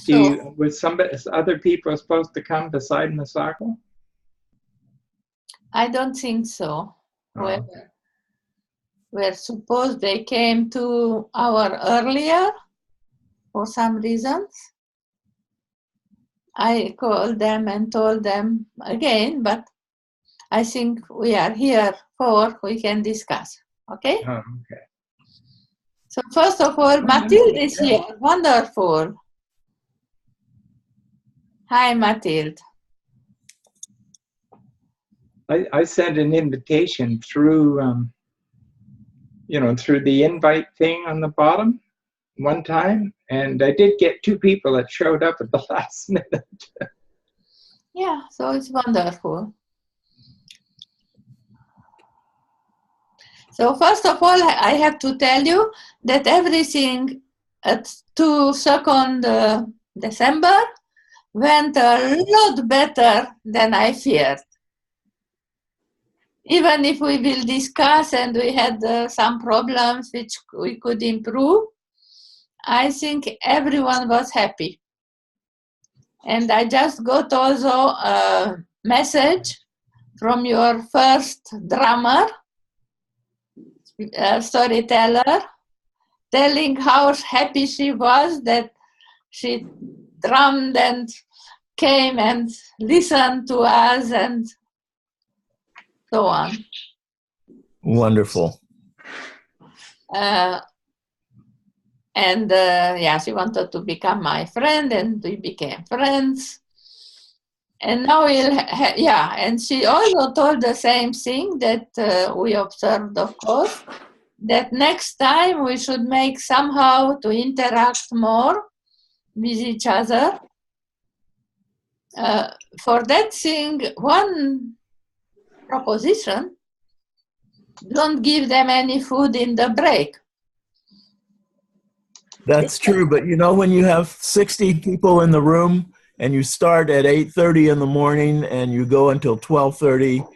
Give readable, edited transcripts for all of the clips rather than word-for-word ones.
So, was other people supposed to come beside Masako? I don't think so. Oh. We're supposed they came 2 hours earlier for some reasons. I called them and told them again, but I think we are here for we can discuss. Okay? Oh, okay. So first of all, Mathilde is here. Wonderful. Hi, Mathilde. I sent an invitation through, through the invite thing on the bottom one time, and I did get 2 people that showed up at the last minute. Yeah, so it's wonderful. So first of all, I have to tell you that everything at 2nd December went a lot better than I feared. Even if we will discuss and we had some problems which we could improve, I think everyone was happy. And I just got also a message from your first drummer, storyteller, telling how happy she was that she drummed and came and listened to us and so on. Wonderful. Yeah, she wanted to become my friend, and we became friends. And now and she also told the same thing that we observed, of course, that next time we should make somehow to interact more with each other. For that thing, one proposition, don't give them any food in the break. That's true, but when you have 60 people in the room and you start at 8:30 in the morning and you go until 12:30,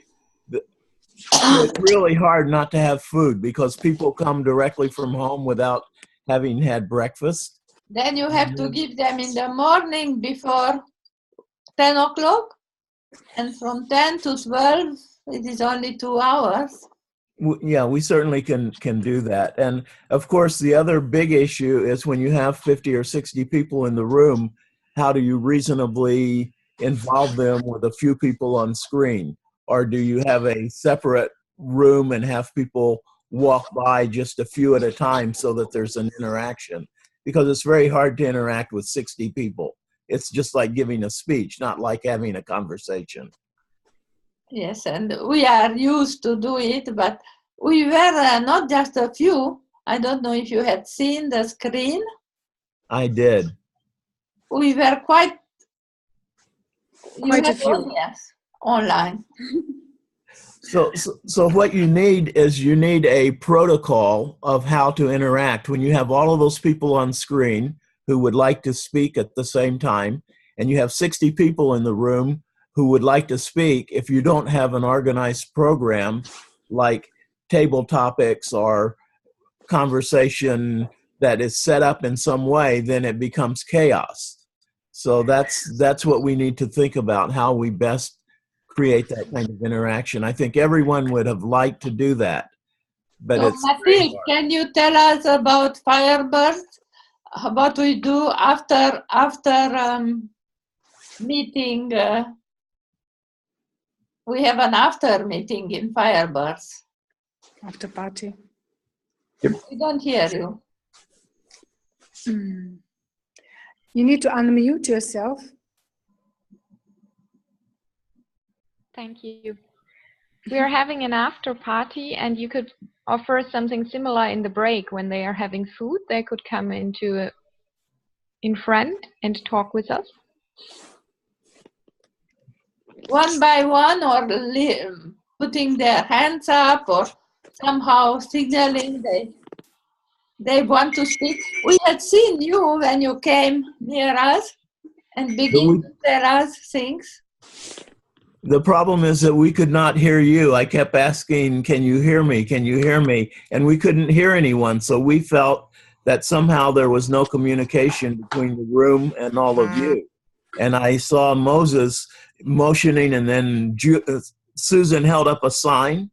it's really hard not to have food because people come directly from home without having had breakfast. Then you have to give them in the morning before 10 o'clock, and from 10 to 12, it is only 2 hours. Yeah, we certainly can do that. And of course, the other big issue is when you have 50 or 60 people in the room, how do you reasonably involve them with a few people on screen? Or do you have a separate room and have people walk by just a few at a time so that there's an interaction? Because it's very hard to interact with 60 people. It's just like giving a speech, not like having a conversation. Yes, and we are used to do it, but we were not just a few. I don't know if you had seen the screen. I did. We were quite a few. Audience online. So what you need is a protocol of how to interact. When you have all of those people on screen who would like to speak at the same time, and you have 60 people in the room who would like to speak, if you don't have an organized program like table topics or conversation that is set up in some way, then it becomes chaos. So that's what we need to think about, how we best create that kind of interaction. I think everyone would have liked to do that, but so it's Mathilde, can you tell us about Firebirds? What we do after meeting? We have an after meeting in Firebirds. After party. We don't hear you. You need to unmute yourself. Thank you. We are having an after party, and you could offer something similar in the break. When they are having food, they could come in front and talk with us. One by one, or putting their hands up, or somehow signaling they want to speak. We had seen you when you came near us and began to tell us things. The problem is that we could not hear you. I kept asking, can you hear me? Can you hear me? And we couldn't hear anyone. So we felt that somehow there was no communication between the room and all of you. And I saw Moses motioning, and then Susan held up a sign,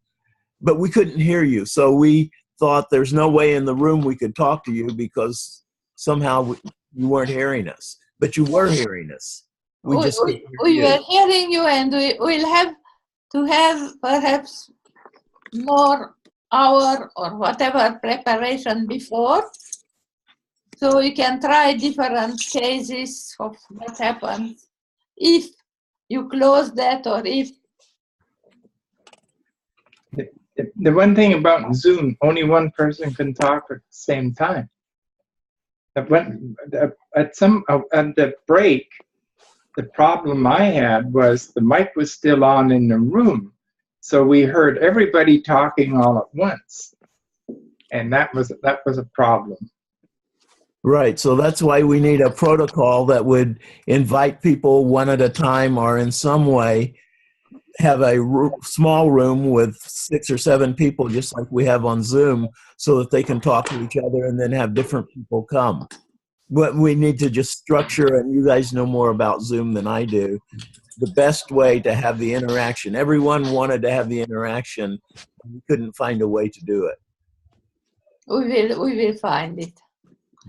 but we couldn't hear you. So we thought there's no way in the room we could talk to you because somehow you weren't hearing us. But you were hearing us. We just couldn't hear we you. were hearing you, and we will have to have perhaps more hour or whatever preparation before, so we can try different cases of what happens if you close that, or if The one thing about Zoom, only one person can talk at the same time. At the break, the problem I had was the mic was still on in the room, so we heard everybody talking all at once, and that was a problem. Right, so that's why we need a protocol that would invite people one at a time, or in some way have a small room with 6 or 7 people, just like we have on Zoom, so that they can talk to each other and then have different people come. But we need to just structure, and you guys know more about Zoom than I do, the best way to have the interaction. Everyone wanted to have the interaction. We couldn't find a way to do it. we will find it.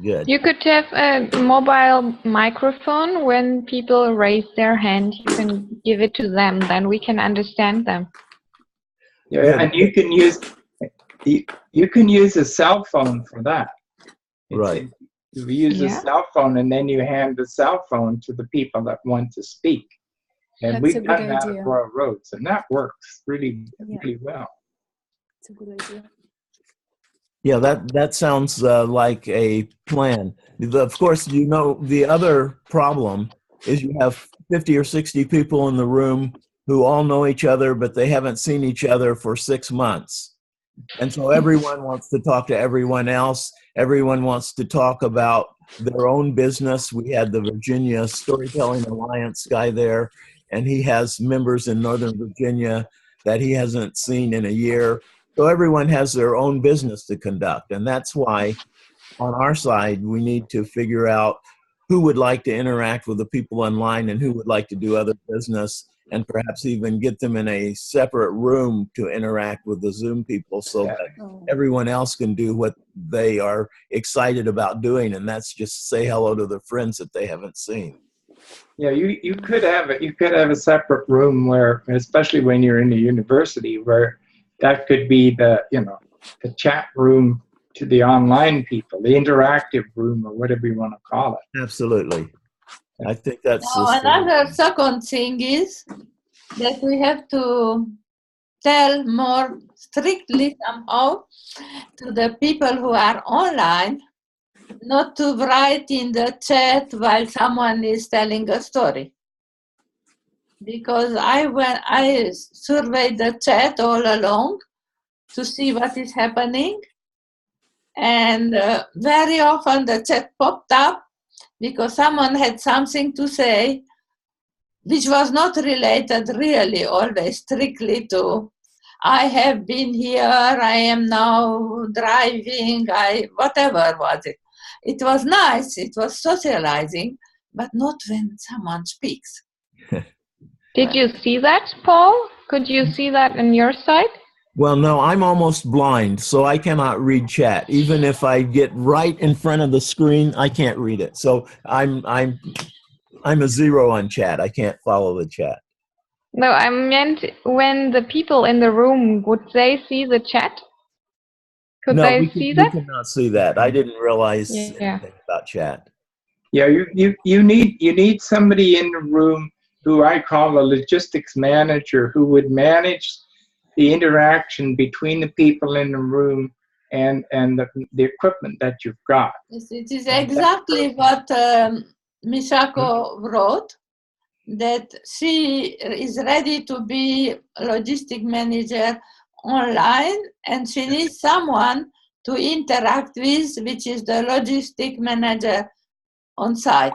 Good. You could have a mobile microphone. When people raise their hand, you can give it to them, then we can understand them. Yeah, Good. and you can use a cell phone for that. Right. You use a cell phone, and then you hand the cell phone to the people that want to speak. And That's a we've good done that idea. at Royal Roads, and that works really, really well. It's a good idea. Yeah, that sounds like a plan. Of course, you know, the other problem is you have 50 or 60 people in the room who all know each other, but they haven't seen each other for 6 months. And so everyone wants to talk to everyone else. Everyone wants to talk about their own business. We had the Virginia Storytelling Alliance guy there, and he has members in Northern Virginia that he hasn't seen in a year. So everyone has their own business to conduct. And that's why on our side, we need to figure out who would like to interact with the people online and who would like to do other business, and perhaps even get them in a separate room to interact with the Zoom people, so that everyone else can do what they are excited about doing, and that's just say hello to their friends that they haven't seen. Yeah, you could have it. You could have a separate room where, especially when you're in the university, where that could be the chat room to the online people, the interactive room, or whatever you want to call it. Absolutely. I think that's Now, another second thing is that we have to tell more strictly somehow to the people who are online not to write in the chat while someone is telling a story. Because when I surveyed the chat all along to see what is happening, and very often the chat popped up because someone had something to say which was not related really always strictly to, I have been here, I am now driving, whatever was it. It was nice, it was socializing, but not when someone speaks. Did you see that, Paul? Could you see that on your side? Well, no, I'm almost blind, so I cannot read chat. Even if I get right in front of the screen, I can't read it. So I'm a 0 on chat. I can't follow the chat. No, I meant when the people in the room, would they see the chat? Could they see that? We cannot see that. I didn't realize anything about chat. Yeah, you need somebody in the room who I call a logistics manager, who would manage the interaction between the people in the room and the equipment that you've got. It is exactly what Misako wrote, that she is ready to be logistic manager online, and she needs someone to interact with, which is the logistic manager on site.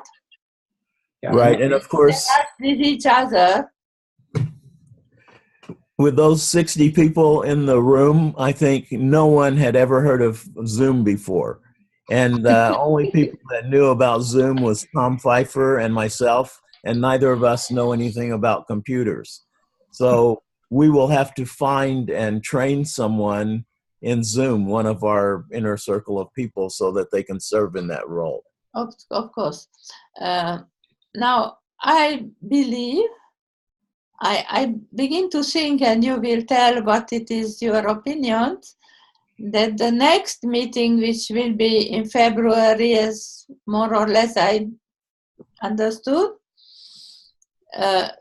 Yeah. Right, and of course, with each other. with those 60 people in the room, I think no one had ever heard of Zoom before. And the only people that knew about Zoom was Tom Pfeiffer and myself, and neither of us know anything about computers. So we will have to find and train someone in Zoom, one of our inner circle of people, so that they can serve in that role. Of course. Now, I believe, I begin to think, and you will tell what it is your opinion, that the next meeting, which will be in February, as more or less I understood,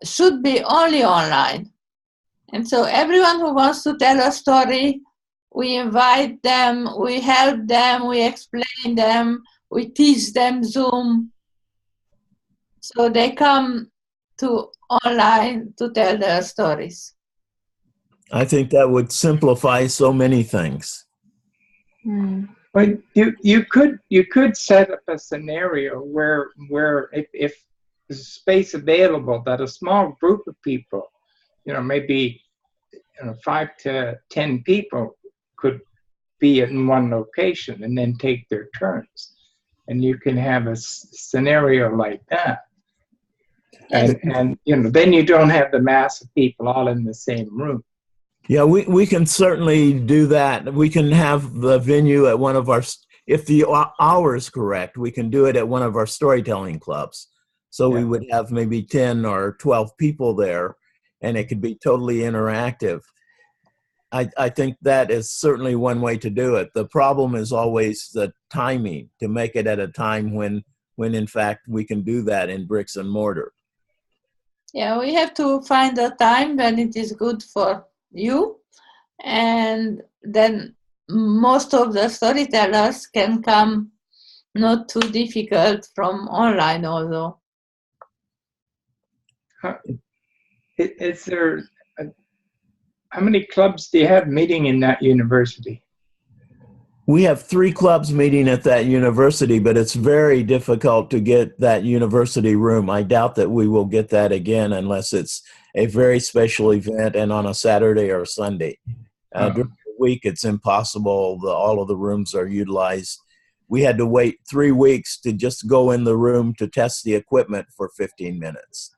should be only online. And so everyone who wants to tell a story, we invite them, we help them, we explain them, we teach them Zoom. So they come to online to tell their stories. I think that would simplify so many things. But you could set up a scenario where if there's space available, that a small group of people, maybe 5 to 10 people could be in one location and then take their turns, and you can have a scenario like that. Yes. And then you don't have the mass of people all in the same room. yeah, we can certainly do that. We can have the venue at one of our, if the hour is correct, we can do it at one of our storytelling clubs. So we would have maybe 10 or 12 people there, and it could be totally interactive. I think that is certainly one way to do it. The problem is always the timing, to make it at a time when in fact we can do that in bricks and mortar. Yeah, we have to find a time when it is good for you, and then most of the storytellers can come, not too difficult, from online also. Is there how many clubs do you have meeting in that university? We have 3 clubs meeting at that university, but it's very difficult to get that university room. I doubt that we will get that again unless it's a very special event and on a Saturday or Sunday. During the week, it's impossible. All of the rooms are utilized. We had to wait 3 weeks to just go in the room to test the equipment for 15 minutes.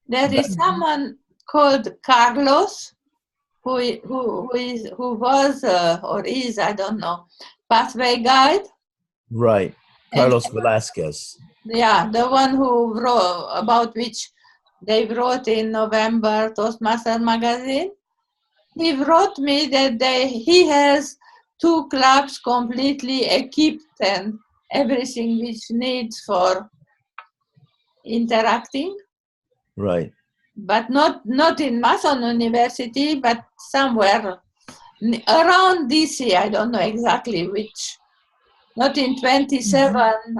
There is someone called Carlos, who was or is, I don't know, pathway guide. Right, Carlos Velasquez. Yeah, the one who wrote, about which they wrote in November Toastmaster magazine. He wrote me that he has 2 clubs completely equipped and everything which needs for interacting. Right. But not in Mason University, but somewhere around DC. I don't know exactly which. Not in 27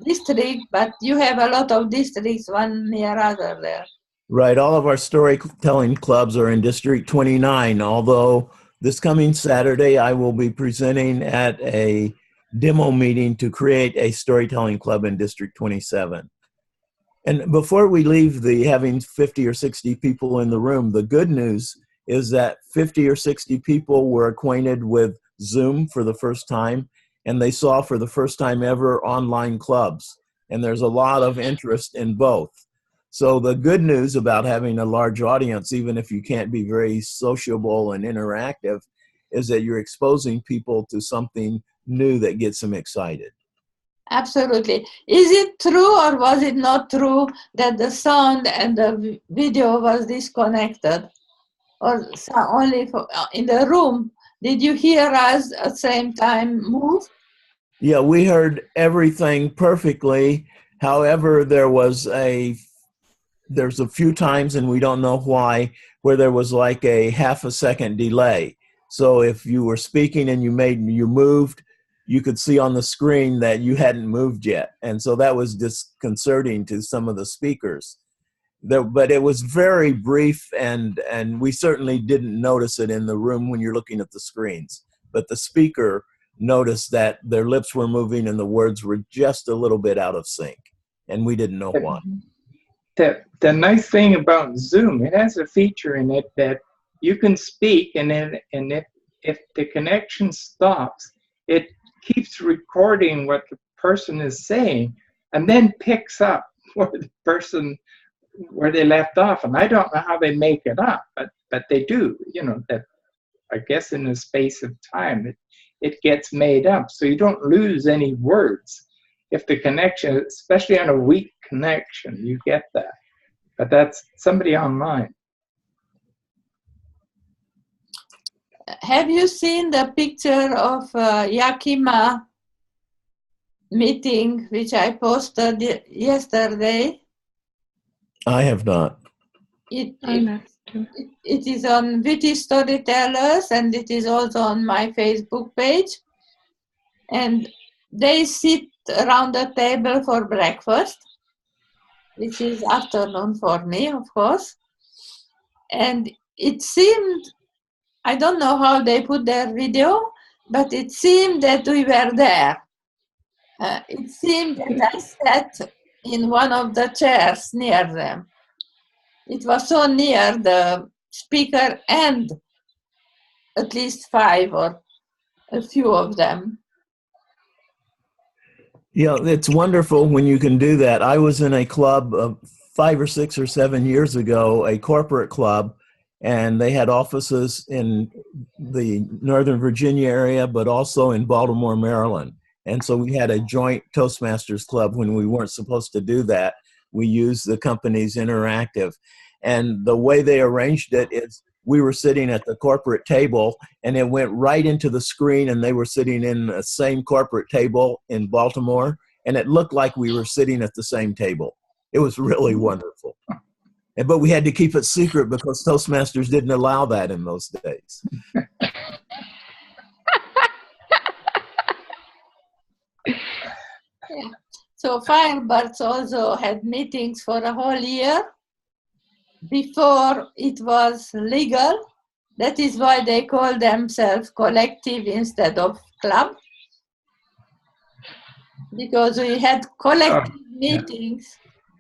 districts, but you have a lot of districts, one near other there. Right. All of our storytelling clubs are in District 29, although this coming Saturday I will be presenting at a demo meeting to create a storytelling club in District 27. And before we leave the having 50 or 60 people in the room, the good news is that 50 or 60 people were acquainted with Zoom for the first time, and they saw for the first time ever online clubs. And there's a lot of interest in both. So the good news about having a large audience, even if you can't be very sociable and interactive, is that you're exposing people to something new that gets them excited. Absolutely. Is it true or was it not true that the sound and the video was disconnected? Or only in the room? Did you hear us at the same time move? Yeah, we heard everything perfectly. However, there's a few times, and we don't know why, where there was like a half a second delay. So if you were speaking and you moved, you could see on the screen that you hadn't moved yet. And so that was disconcerting to some of the speakers. But it was very brief, and we certainly didn't notice it in the room when you're looking at the screens. But the speaker noticed that their lips were moving and the words were just a little bit out of sync, and we didn't know why. The nice thing about Zoom, it has a feature in it that you can speak, and if the connection stops, it keeps recording what the person is saying and then picks up where they left off. And I don't know how they make it up, but they do, that I guess in the space of time, it gets made up. So you don't lose any words. If the connection, especially on a weak connection, you get that. But that's somebody online. Have you seen the picture of Yakima meeting, which I posted yesterday? I have not. It is on Witty Storytellers, and it is also on my Facebook page. And they sit around the table for breakfast, which is afternoon for me, of course. And it seemed, I don't know how they put their video, but it seemed that we were there. It seemed that I sat in one of the chairs near them. It was so near the speaker and at least 5 or a few of them. Yeah, it's wonderful when you can do that. I was in a club 5 or 6 or 7 years ago, a corporate club, and they had offices in the Northern Virginia area, but also in Baltimore, Maryland. And so we had a joint Toastmasters club when we weren't supposed to do that. We used the company's interactive. And the way they arranged it is we were sitting at the corporate table and it went right into the screen, and they were sitting in the same corporate table in Baltimore, and it looked like we were sitting at the same table. It was really wonderful. But we had to keep it secret because Toastmasters didn't allow that in those days. Yeah. So Firebirds also had meetings for a whole year before it was legal. That is why they call themselves collective instead of club, because we had collective meetings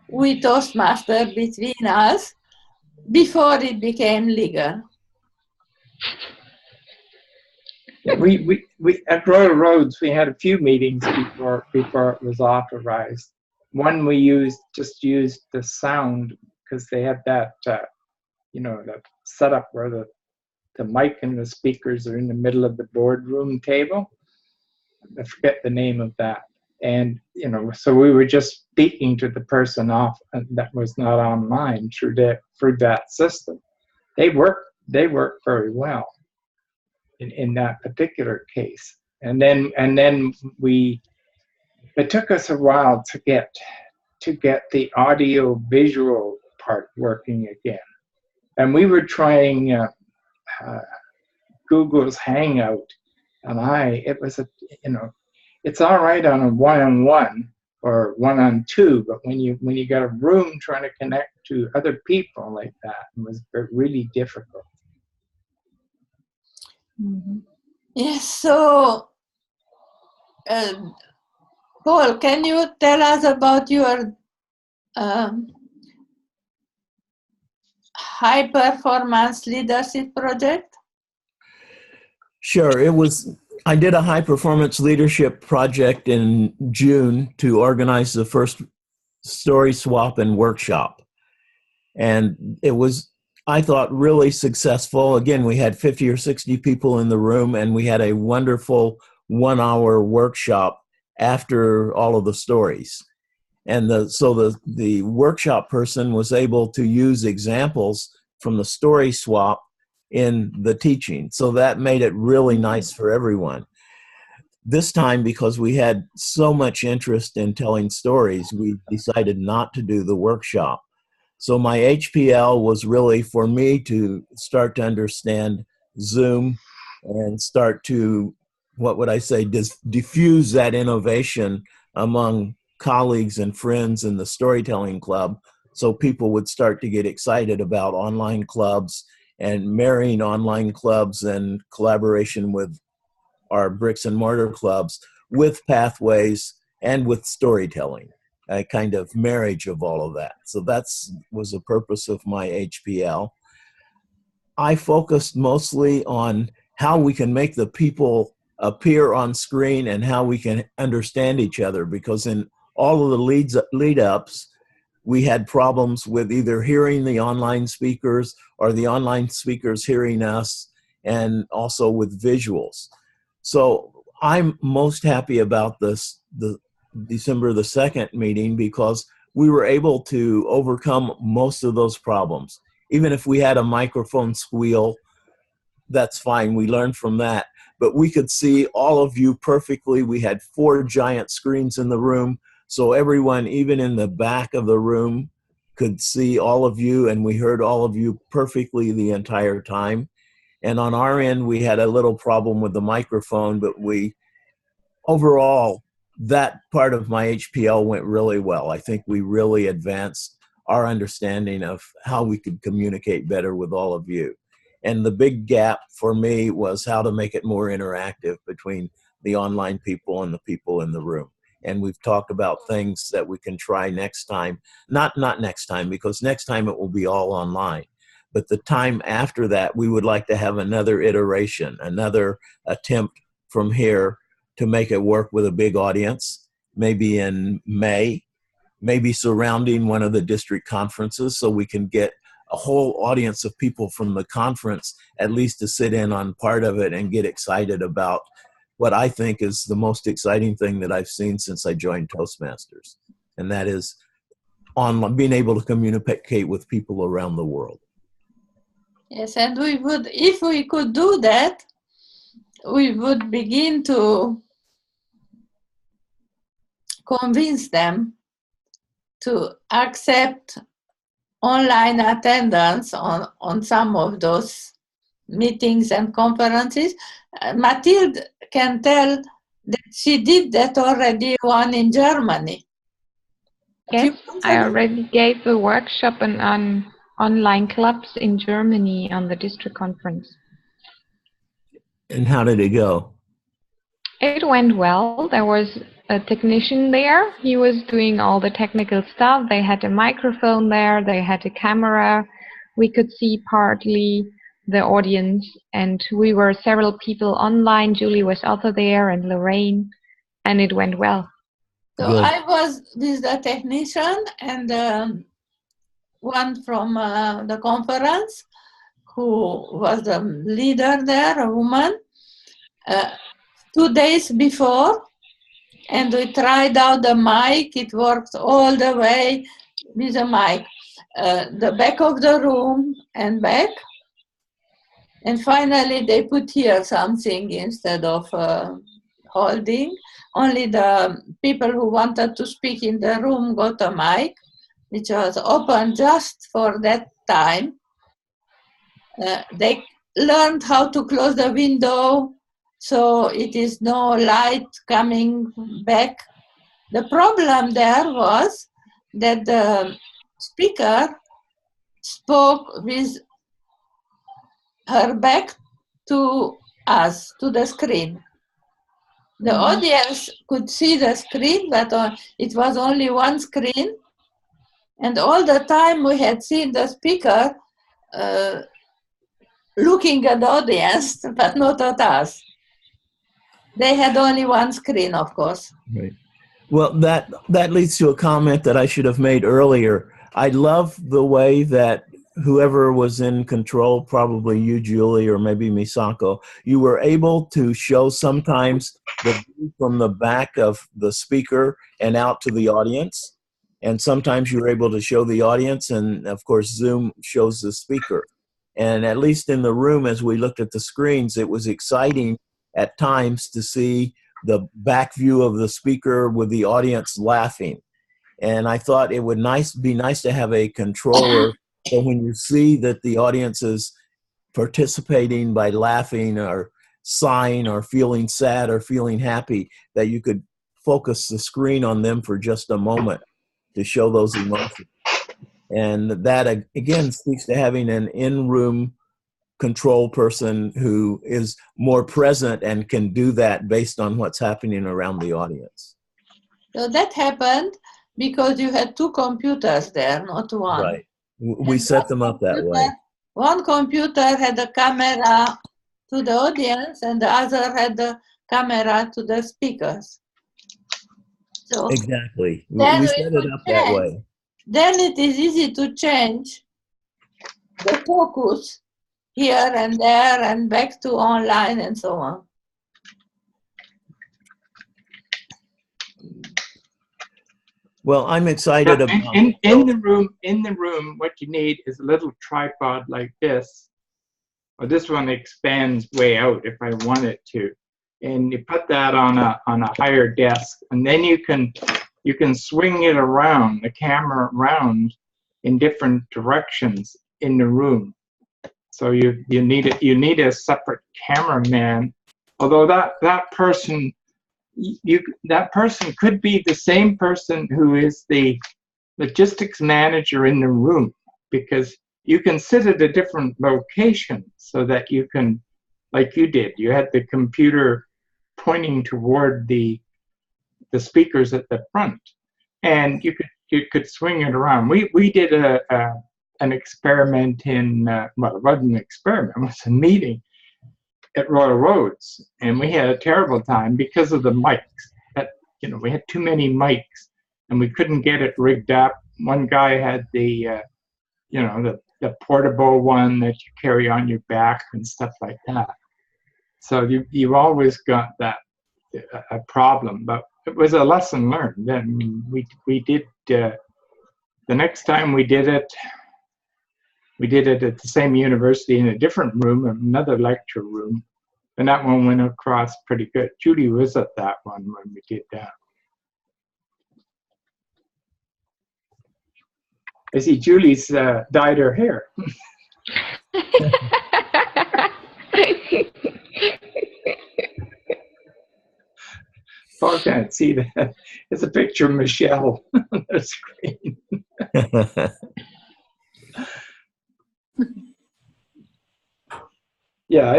with Toastmasters between us before it became legal. Yeah, we at Royal Roads, we had a few meetings before it was authorized. One we just used the sound because they had that, that setup where the mic and the speakers are in the middle of the boardroom table. I forget the name of that. And, so we were just speaking to the person that was not online through that system. They work very well in that particular case. And then it took us a while to get the audio visual part working again. And we were trying Google's Hangout, and it's all right on a 1-on-1 or 1-on-2, but when you got a room trying to connect to other people like that, it was really difficult. Mm-hmm. Yes, so Paul, can you tell us about your high performance leadership project? Sure. I did a high performance leadership project in June to organize the first story swap and workshop. And it was, I thought, really successful. Again, we had 50 or 60 people in the room, and we had a wonderful 1-hour workshop after all of the stories. And so the workshop person was able to use examples from the story swap in the teaching. So that made it really nice for everyone. This time, because we had so much interest in telling stories, we decided not to do the workshop. So my HPL was really for me to start to understand Zoom and start to, what would I say, diffuse that innovation among colleagues and friends in the storytelling club, so people would start to get excited about online clubs and marrying online clubs and collaboration with our bricks and mortar clubs with pathways and with storytelling, a kind of marriage of all of that. So that was the purpose of my HPL. I focused mostly on how we can make the people appear on screen and how we can understand each other, because in all of the lead-ups, we had problems with either hearing the online speakers or the online speakers hearing us, and also with visuals. So I'm most happy about this, the December the 2nd meeting, because we were able to overcome most of those problems. Even if we had a microphone squeal, that's fine. We learned from that. But we could see all of you perfectly. We had 4 giant screens in the room, so everyone, even in the back of the room, could see all of you, and we heard all of you perfectly the entire time. And on our end, we had a little problem with the microphone, but overall, that part of my HPL went really well. I think we really advanced our understanding of how we could communicate better with all of you. And the big gap for me was how to make it more interactive between the online people and the people in the room. And we've talked about things that we can try next time. Not next time, because next time it will be all online. But the time after that, we would like to have another iteration, another attempt from here to make it work with a big audience, maybe in May, maybe surrounding one of the district conferences, so we can get a whole audience of people from the conference at least to sit in on part of it and get excited about what I think is the most exciting thing that I've seen since I joined Toastmasters. And that is being able to communicate with people around the world. Yes, and we would, if we could do that, we would begin to convince them to accept online attendance on some of those meetings and conferences. Mathilde can tell that she did that already, one in Germany. Yes, I already gave a workshop on online clubs in Germany on the district conference. And how did it go? It went well. There was a technician there. He was doing all the technical stuff. They had a microphone there. They had a camera. We could see partly the audience, and we were several people online. Julie was also there, and Lorraine, and it went well. So Good. I was with the technician and one from the conference who was the leader there, a woman, 2 days before, and we tried out the mic. It worked all the way with the mic, the back of the room and back. And finally they put here something instead of holding. Only the people who wanted to speak in the room got a mic, which was open just for that time. They learned how to close the window so it is no light coming back. The problem there was that the speaker spoke with her back to us, to the screen. The audience could see the screen, but it was only one screen. And all the time we had seen the speaker looking at the audience, but not at us. They had only one screen, of course. Right. Well, that leads to a comment that I should have made earlier. I love the way that whoever was in control, probably you, Julie, or maybe Misako, you were able to show sometimes the view from the back of the speaker and out to the audience. And sometimes you were able to show the audience, and of course Zoom shows the speaker. And at least in the room, as we looked at the screens, it was exciting at times to see the back view of the speaker with the audience laughing. And I thought it would be nice to have a controller, so when you see that the audience is participating by laughing or sighing or feeling sad or feeling happy, that you could focus the screen on them for just a moment to show those emotions. And that, again, speaks to having an in-room control person who is more present and can do that based on what's happening around the audience. So that happened because you had 2 computers there, not one. Right. We set them up that way. One computer had a camera to the audience and the other had the camera to the speakers. So Exactly. then We we set it could up that change. way. Then it is easy to change the focus here and there and back to online and so on. Well, I'm excited about in the room, what you need is a little tripod like this. Well, this one expands way out if I want it to, and you put that on a higher desk, and then you can swing it around, the camera around in different directions in the room. So you need a separate cameraman, although that person could be the same person who is the logistics manager in the room, because you can sit at a different location so that you can, like you did, you had the computer pointing toward the speakers at the front, and you could swing it around. We did an experiment in well, it wasn't an experiment, it was a meeting at Royal Roads, and we had a terrible time because of the mics. We had too many mics, and we couldn't get it rigged up. One guy had the portable one that you carry on your back and stuff like that. So you always got that a problem, but it was a lesson learned. Then we did the next time we did it at the same university in a different room, another lecture room, and that one went across pretty good. Judy was at that one when we did that. I see Julie's dyed her hair. Paul can't see that. It's a picture of Michelle on the screen. Yeah,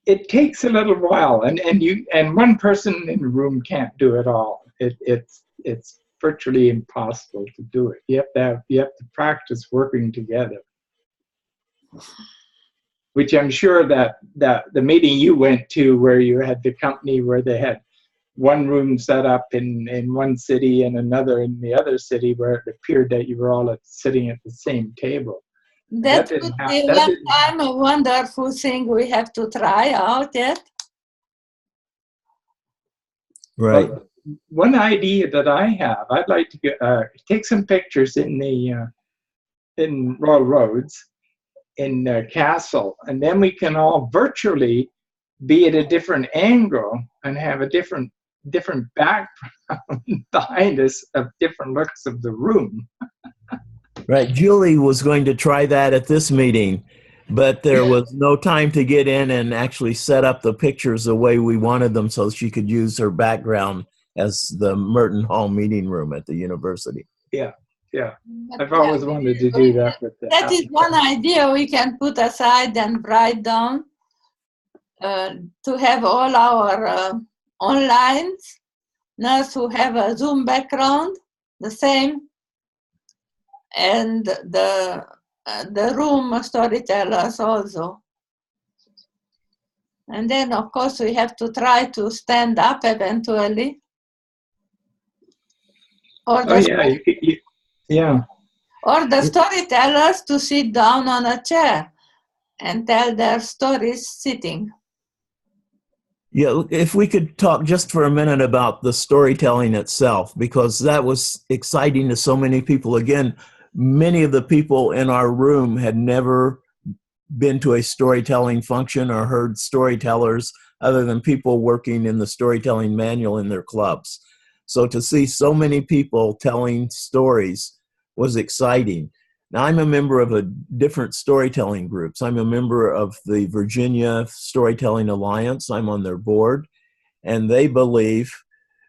it takes a little while, and one person in the room can't do it all. It's virtually impossible to do it. You have to practice working together. Which I'm sure that the meeting you went to, where you had the company where they had one room set up in one city and another in the other city, where it appeared that you were all sitting at the same table. That would be one time a wonderful thing we have to try out yet. Right. Well, one idea that I have, I'd like to take some pictures in Royal Roads, in Castle, and then we can all virtually be at a different angle and have a different background behind us of different looks of the room. Right. Julie was going to try that at this meeting, but there was no time to get in and actually set up the pictures the way we wanted them so she could use her background as the Merton Hall meeting room at the university. Yeah. I've always wanted to do that with the That is one idea we can put aside and write down to have all our online nurse who have a Zoom background, the same, and the room storytellers also. And then, of course, we have to try to stand up eventually. Or or the storytellers to sit down on a chair and tell their stories sitting. Yeah, if we could talk just for a minute about the storytelling itself, because that was exciting to so many people. Again, many of the people in our room had never been to a storytelling function or heard storytellers other than people working in the storytelling manual in their clubs. So to see so many people telling stories was exciting. Now, I'm a member of a different storytelling groups. I'm a member of the Virginia Storytelling Alliance. I'm on their board, and they believe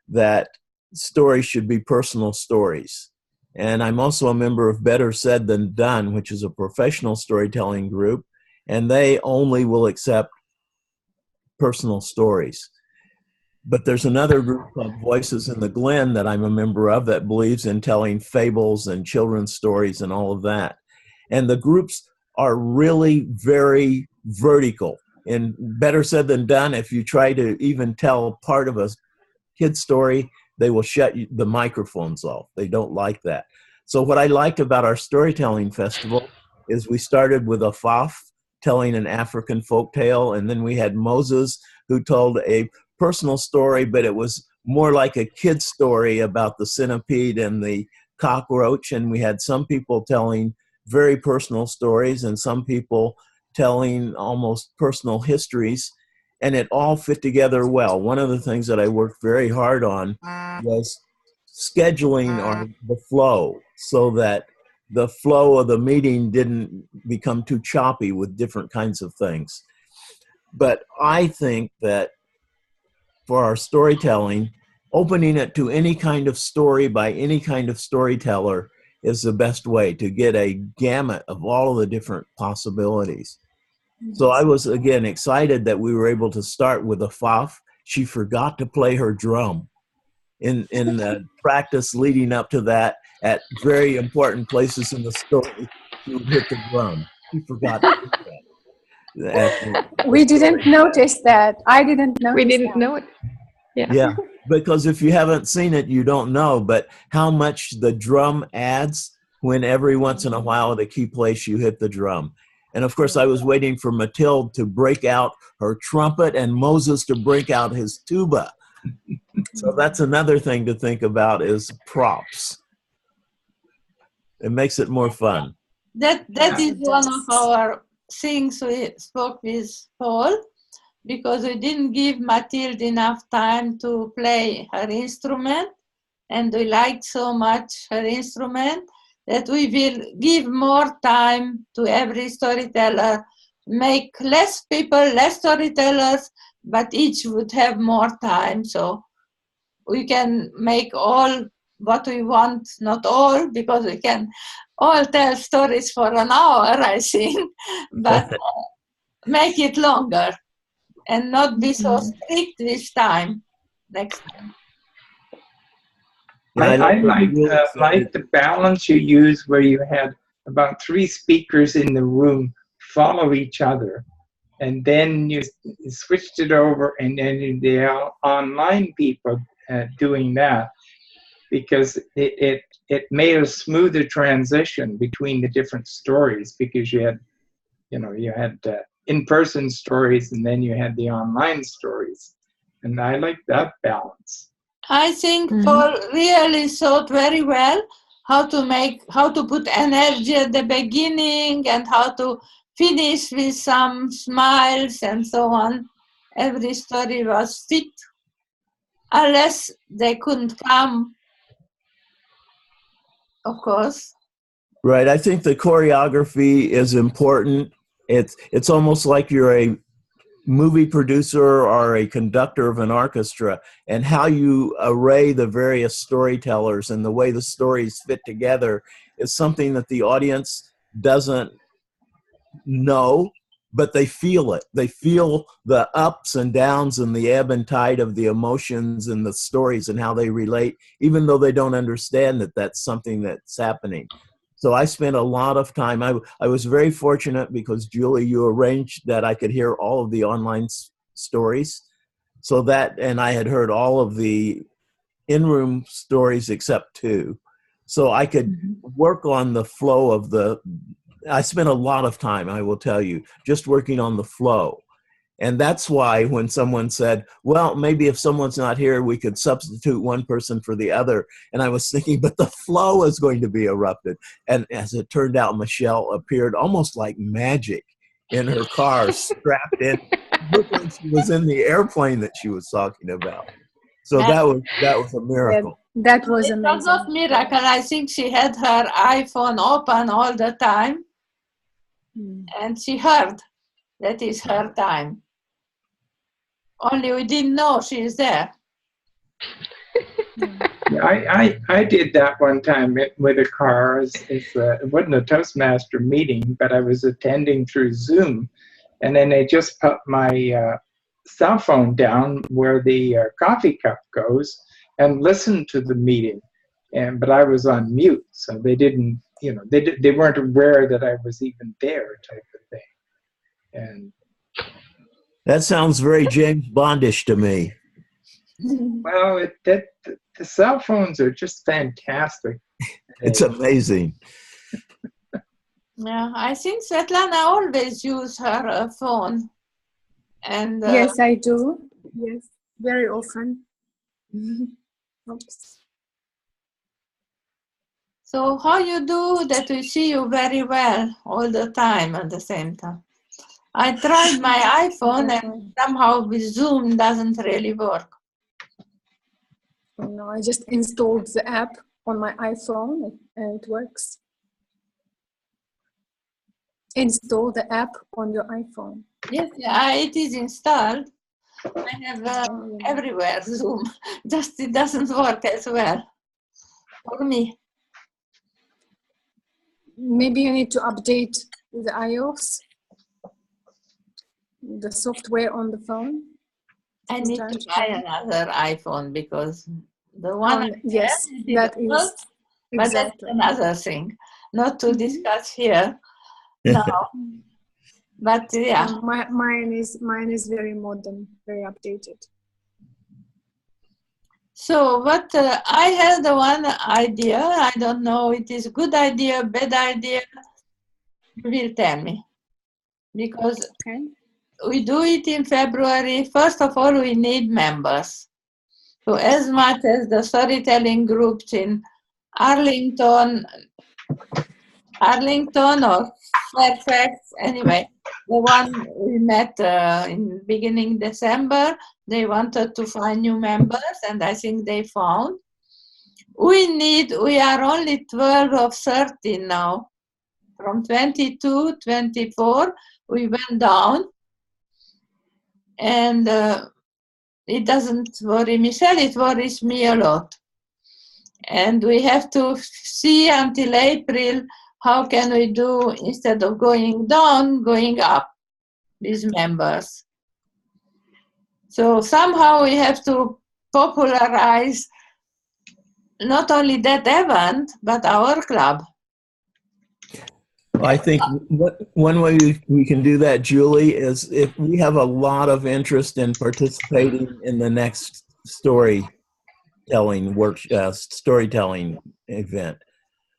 that stories should be personal stories. And I'm also a member of Better Said Than Done, which is a professional storytelling group, and they only will accept personal stories. But there's another group called Voices in the Glen that I'm a member of that believes in telling fables and children's stories and all of that. And the groups are really very vertical And better said than done, if you try to even tell part of a kid's story, they will shut the microphones off. They don't like that. So what I liked about our storytelling festival is we started with a Faf telling an African folk tale, and then we had Moses who told a personal story, but it was more like a kid's story about the centipede and the cockroach. And we had some people telling very personal stories and some people telling almost personal histories, and it all fit together well. One of the things that I worked very hard on was scheduling the flow so that the flow of the meeting didn't become too choppy with different kinds of things. But I think that for our storytelling, opening it to any kind of story by any kind of storyteller is the best way to get a gamut of all of the different possibilities. So I was, again, excited that we were able to start with a Faf. She forgot to play her drum. In the practice leading up to that, at very important places in the story, she would hit the drum. She forgot to do that. We didn't notice that. I didn't notice We didn't that. know it. Yeah. Yeah, because if you haven't seen it, you don't know, but how much the drum adds when every once in a while at a key place you hit the drum. And of course, I was waiting for Mathilde to break out her trumpet and Moses to break out his tuba. So that's another thing to think about is props. It makes it more fun. That Yeah. is one of our things we spoke with Paul, because we didn't give Mathilde enough time to play her instrument, and we liked so much her instrument that we will give more time to every storyteller, make less people, less storytellers, but each would have more time, so we can make all what we want, not all, because we can all tell stories for an hour, I think, but make it longer and not be so strict this time, next time. I like the balance you use where you had about 3 speakers in the room follow each other, and then you switched it over, and then the online people doing that, because it made a smoother transition between the different stories, because you had in-person stories and then you had the online stories, and I like that balance. I think Paul really thought very well how to put energy at the beginning and how to finish with some smiles and so on. Every story was fit, unless they couldn't come, of course. Right. I think the choreography is important. It's almost like you're a movie producer or a conductor of an orchestra, and how you array the various storytellers and the way the stories fit together is something that the audience doesn't know, but they feel it. They feel the ups and downs and the ebb and tide of the emotions and the stories and how they relate, even though they don't understand that that's something that's happening. So I spent a lot of time. I was very fortunate because, Julie, you arranged that I could hear all of the online stories. So that, and I had heard all of the in-room stories except 2. So I could work on the flow of I spent a lot of time, I will tell you, just working on the flow. And that's why when someone said, well, maybe if someone's not here, we could substitute one person for the other. And I was thinking, but the flow is going to be erupted. And as it turned out, Michelle appeared almost like magic in her car, strapped in. Looked like she was in the airplane that she was talking about. So that was a miracle. That was It amazing. was not miracle. I think she had her iPhone open all the time, and she heard that is her time. Only we didn't know she is there. Yeah, I did that one time with a car. It wasn't a Toastmaster meeting, but I was attending through Zoom, and then they just put my cell phone down where the coffee cup goes and listened to the meeting, but I was on mute, so they didn't, they weren't aware that I was even there, type of thing. And That sounds very James Bondish to me. Well, the cell phones are just fantastic. It's amazing. Yeah, I think Svetlana always use her phone. And Yes, I do. Yes, very often. Oops. so how you do that we see you very well all the time at the same time? I tried my iPhone and somehow with Zoom doesn't really work. Oh, no, I just installed the app on my iPhone and it works. Install the app on your iPhone. Yes, yeah, it is installed. I have everywhere Zoom, just it doesn't work as well for me. Maybe you need to update the iOS, the software on the phone. I need to buy another iPhone because the one yes, that is work, but exactly. that's another thing, not to discuss here now. But yeah, mine is very modern, very updated. So what I had one idea. I don't know it is good idea, bad idea. You will tell me, because we do it in February. First of all, we need members. So as much as the storytelling groups in Arlington or Fairfax, anyway, the one we met in beginning December, they wanted to find new members, and I think they found. We are only 12 of 13 now. From 22, 24, we went down, and it doesn't worry Michelle, it worries me a lot. And we have to see until April, how can we do, instead of going down, going up with members. So somehow we have to popularize not only that event, but our club. I think one way we can do that, Julie, is if we have a lot of interest in participating in the next storytelling event.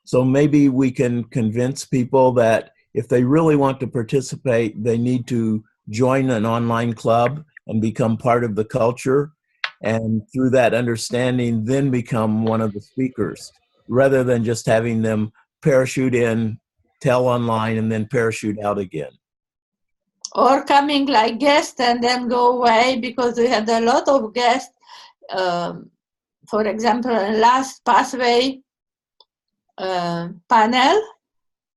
So maybe we can convince people that if they really want to participate, they need to join an online club and become part of the culture. And through that understanding, then become one of the speakers, rather than just having them parachute in, tell online, and then parachute out again. Or coming like guests and then go away, because we had a lot of guests. For example, last Pathway panel,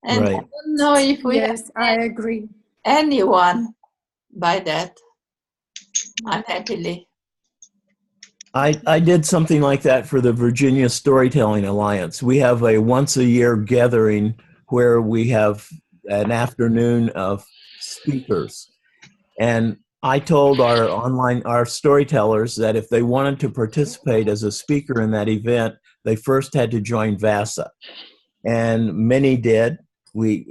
and right. I don't know if we yes, I agree. Anyone by that, unhappily. I did something like that for the Virginia Storytelling Alliance. We have a once-a-year gathering where we have an afternoon of speakers. And I told our storytellers that if they wanted to participate as a speaker in that event, they first had to join VASA. And many did.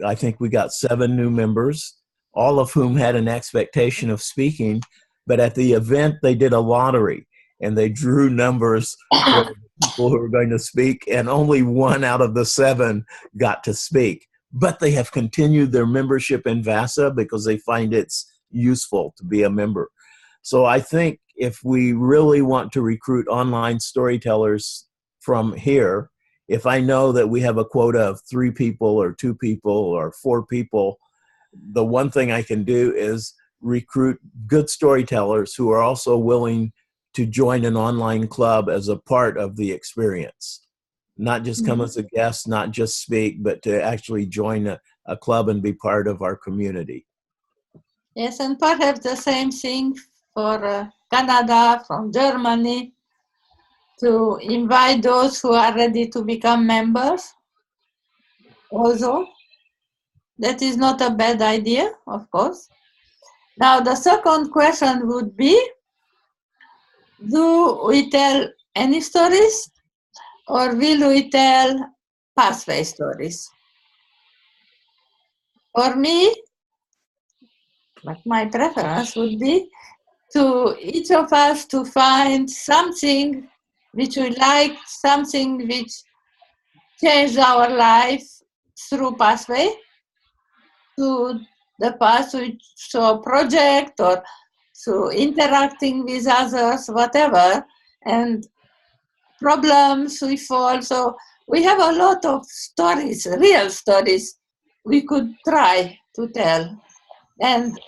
I think we got 7 new members, all of whom had an expectation of speaking. But at the event, they did a lottery, and they drew numbers for the people who were going to speak, and only 1 out of the 7 got to speak. But they have continued their membership in VASA because they find it's useful to be a member. So I think if we really want to recruit online storytellers from here, if I know that we have a quota of 3 people or 2 people or 4 people, the one thing I can do is recruit good storytellers who are also willing to join an online club as a part of the experience. Not just come as a guest, not just speak, but to actually join a club and be part of our community. Yes, and perhaps the same thing for Canada, from Germany, to invite those who are ready to become members also. That is not a bad idea, of course. Now, the second question would be, do we tell any stories, or will we tell Pathway stories? For me, But my preference would be to each of us to find something which we like, something which changed our life through pathway to the path which so project or through interacting with others, whatever, and problems we fall. So we have a lot of stories, real stories we could try to tell. And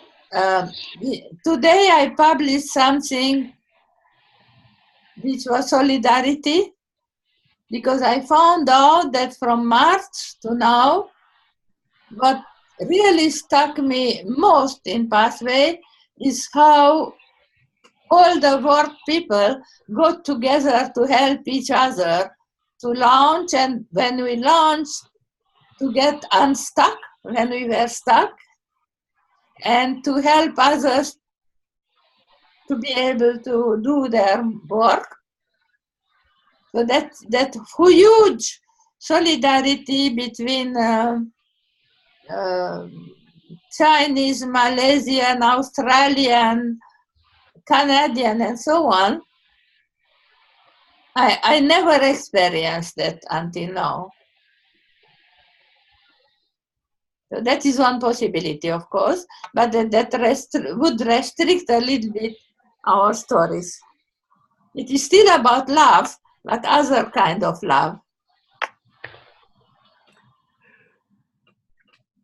today I published something which was solidarity, because I found out that from March to now, what really stuck me most in Pathway is how all the work people got together to help each other to launch, and when we launched, to get unstuck when we were stuck, and to help others to be able to do their work. So that huge solidarity between Chinese, Malaysian, Australian, Canadian, and so on, I never experienced that until now. So that is one possibility, of course, but that would restrict a little bit our stories. It is still about love, but other kind of love.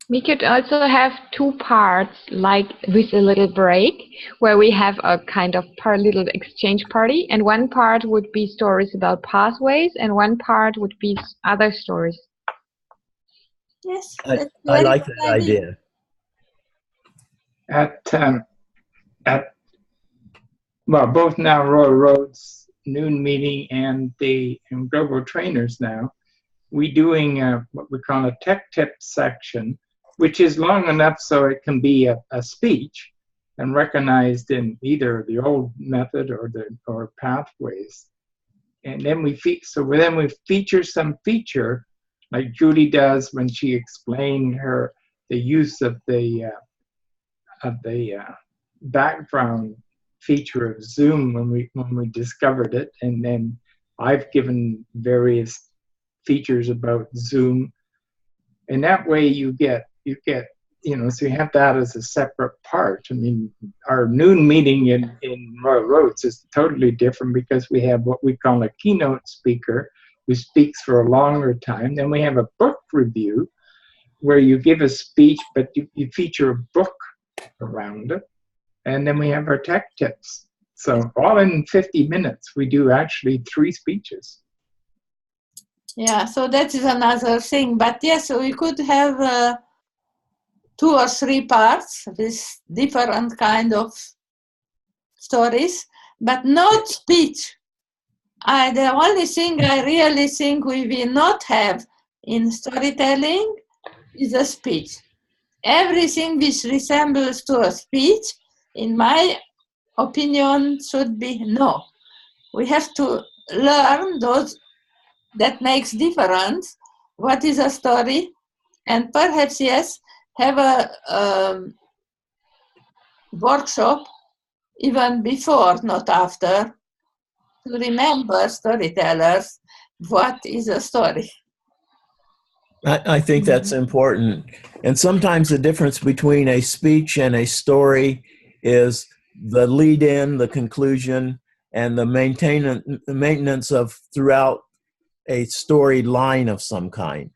We could also have two parts, like with a little break, where we have a kind of little exchange party, and one part would be stories about pathways, and one part would be other stories. Yes, I like that idea. Well, both now Royal Roads noon meeting and the Global Trainers now, we're doing what we call a tech tip section, which is long enough so it can be a speech and recognized in either the old method or pathways. And then we feature some feature, like Judy does when she explained the use of the background feature of Zoom when we discovered it, and then I've given various features about Zoom, and that way you get so you have that as a separate part. I mean, our noon meeting in Royal Roads is totally different because we have what we call a keynote speaker who speaks for a longer time. Then we have a book review where you give a speech, but you feature a book around it. And then we have our tech tips. So all in 50 minutes, we do actually 3 speeches. Yeah, so that is another thing. But yes, so we could have 2 or 3 parts with different kind of stories, but not speech. The only thing I really think we will not have in storytelling is a speech. Everything which resembles to a speech, in my opinion, should be no. We have to learn those that makes difference. What is a story? And perhaps, yes, have a workshop even before, not after, to remember storytellers, what is a story. I think that's important. And sometimes the difference between a speech and a story is the lead in, the conclusion, and the maintenance of throughout a story line of some kind.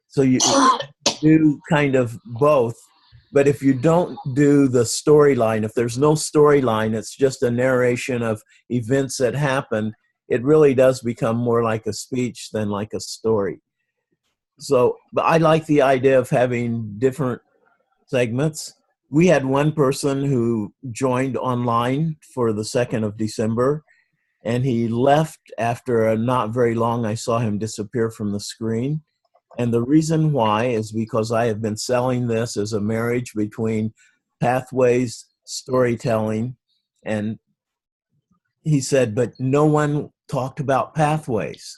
So you do kind of both. But if you don't do the storyline, if there's no storyline, it's just a narration of events that happened, it really does become more like a speech than like a story. So, but I like the idea of having different segments. We had one person who joined online for the 2nd of December, and he left after not very long. I saw him disappear from the screen. And the reason why is because I have been selling this as a marriage between pathways, storytelling, and he said, but no one talked about pathways.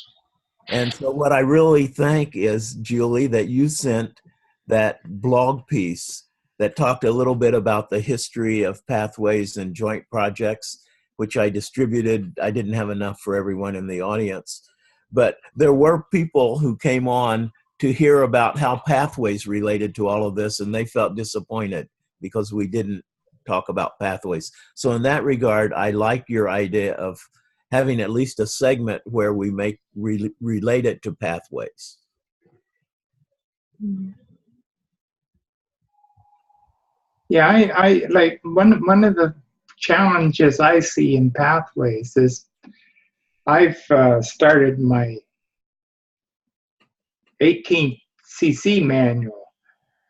And so what I really think is, Julie, that you sent that blog piece that talked a little bit about the history of pathways and joint projects, which I distributed. I didn't have enough for everyone in the audience, but there were people who came on to hear about how pathways related to all of this, and they felt disappointed because we didn't talk about pathways. So in that regard, I like your idea of having at least a segment where we make relate it to pathways. Yeah, I like one of the challenges I see in pathways is I've started my 18th CC manual,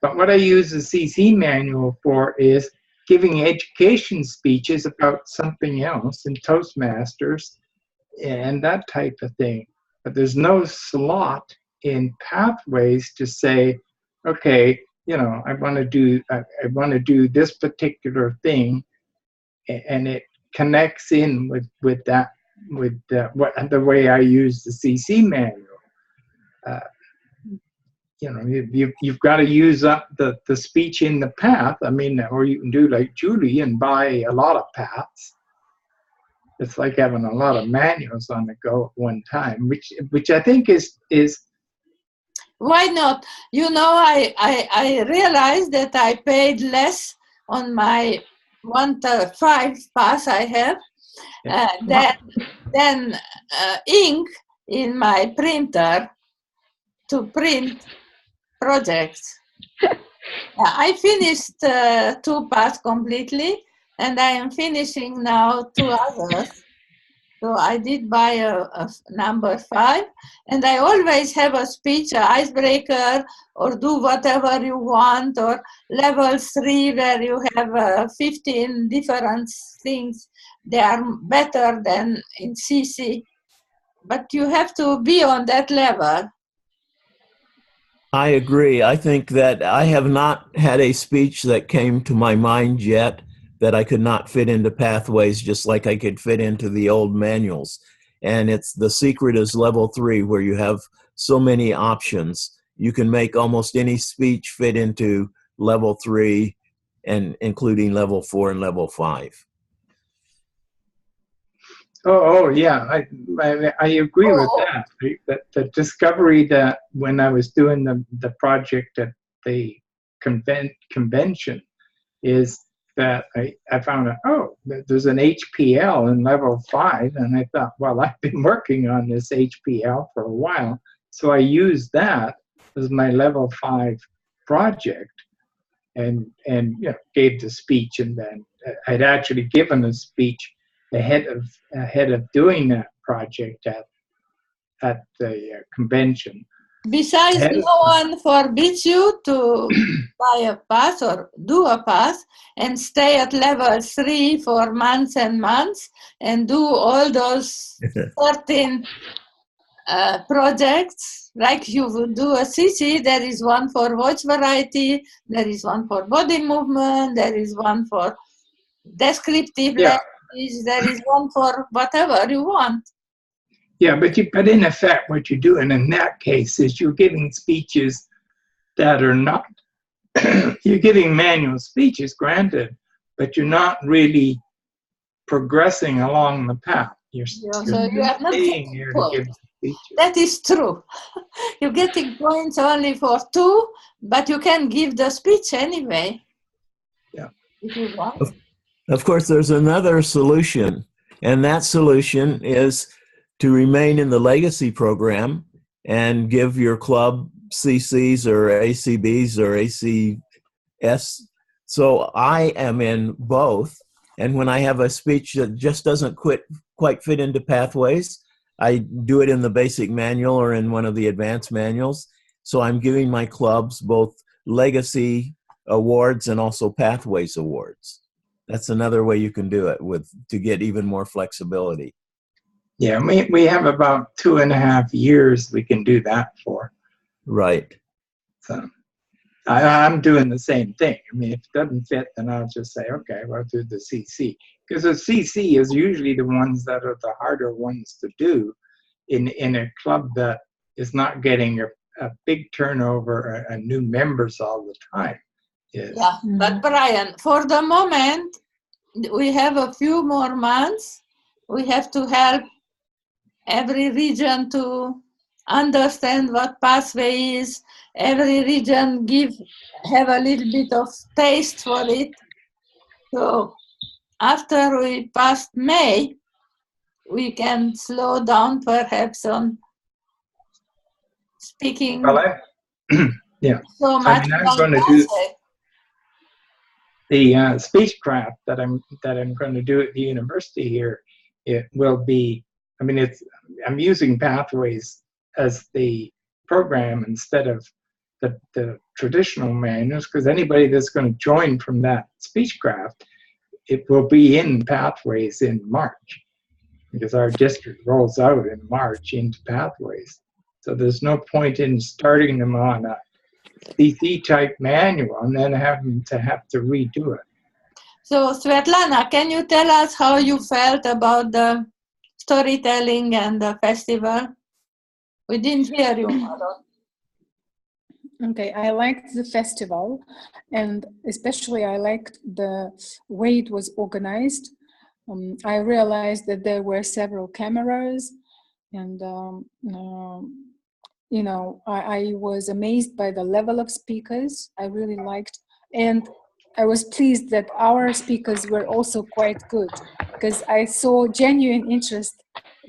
but what I use the CC manual for is giving education speeches about something else in Toastmasters and that type of thing. But there's no slot in pathways to say, okay, you know, I want to do this particular thing, and it connects in with that, with the way I use the CC manual. You know, you've got to use up the speech in the path. I mean, or you can do like Julie and buy a lot of paths. It's like having a lot of manuals on the go at one time, which I think is. Why not? You know, I realized that I paid less on my 1/5 pass I have than ink in my printer to print projects. I finished 2 parts completely, and I am finishing now 2 others. So I did buy a number 5, and I always have a speech, an icebreaker, or do whatever you want, or level 3 where you have 15 different things. They are better than in CC, but you have to be on that level. I agree. I think that I have not had a speech that came to my mind yet that I could not fit into pathways, just like I could fit into the old manuals. And it's the secret is level 3, where you have so many options. You can make almost any speech fit into level 3, and including level 4 and level 5. Oh yeah, I agree with that. The discovery that when I was doing the project at the convention is that I found out, oh, there's an HPL in level 5, and I thought, well, I've been working on this HPL for a while, so I used that as my level 5 project, and you know, gave the speech, and then I'd actually given a speech ahead of doing that project at the convention. Besides, no one forbids you to buy a pass or do a pass and stay at level 3 for months and months and do all those 13 projects. Like you would do a CC, there is one for voice variety, there is one for body movement, there is one for descriptive language, there is one for whatever you want. Yeah, but in effect, what you're doing in that case is you're giving speeches that are not, you're giving manual speeches, granted, but you're not really progressing along the path. You're staying here to give speeches. That is true. You're getting points only for 2, but you can give the speech anyway. Yeah. If you want. Of course, there's another solution, and that solution is to remain in the legacy program and give your club CCs or ACBs or ACS. So I am in both, and when I have a speech that just doesn't quite fit into pathways, I do it in the basic manual or in one of the advanced manuals. So I'm giving my clubs both legacy awards and also pathways awards. That's another way you can do it to get even more flexibility. Yeah, we have about 2.5 years we can do that for. Right. So I'm doing the same thing. I mean, if it doesn't fit, then I'll just say, okay, well, I'll do the CC. Because the CC is usually the ones that are the harder ones to do in a club that is not getting a big turnover and new members all the time. Yes. Yeah, but Brian, for the moment, we have a few more months. We have to help every region to understand what pathway is. Every region have a little bit of taste for it. So after we passed May, we can slow down perhaps on speaking Well, yeah. so much I'm about going to do pathway. the speechcraft that I'm going to do at the university here. It will be. I mean, I'm using Pathways as the program instead of the traditional manuals, because anybody that's going to join from that speechcraft, it will be in Pathways in March, because our district rolls out in March into Pathways. So there's no point in starting them on a CC type manual and then have to redo it. So Svetlana, can you tell us how you felt about the storytelling and the festival? We didn't hear you, Mother. Okay, I liked the festival, and especially I liked the way it was organized. I realized that there were several cameras, and you know, I was amazed by the level of speakers. I really liked, and I was pleased that our speakers were also quite good, because I saw genuine interest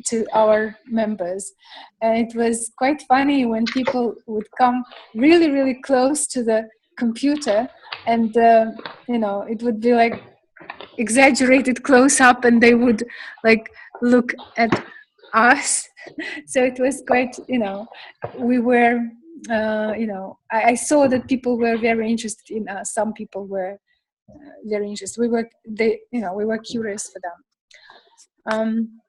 to our members. And it was quite funny when people would come really, really close to the computer, and you know, it would be like exaggerated close up, and they would like look at us. So it was quite, you know, we were you know, I saw that people were very interested in us. Some people were very interested. You know, we were curious for them.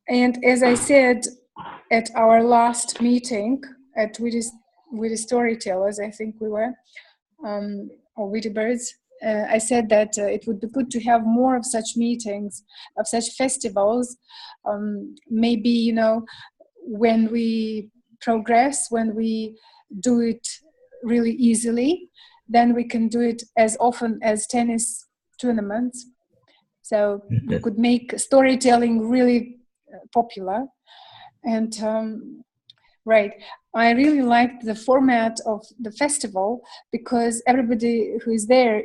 And as I said at our last meeting at Witty Storytellers, I think we were, or Witty Birds, I said that it would be good to have more of such meetings, of such festivals. Maybe, you know, when we progress, when we do it really easily, then we can do it as often as tennis tournaments. So we could make storytelling really popular. And right, I really liked the format of the festival, because everybody who is there,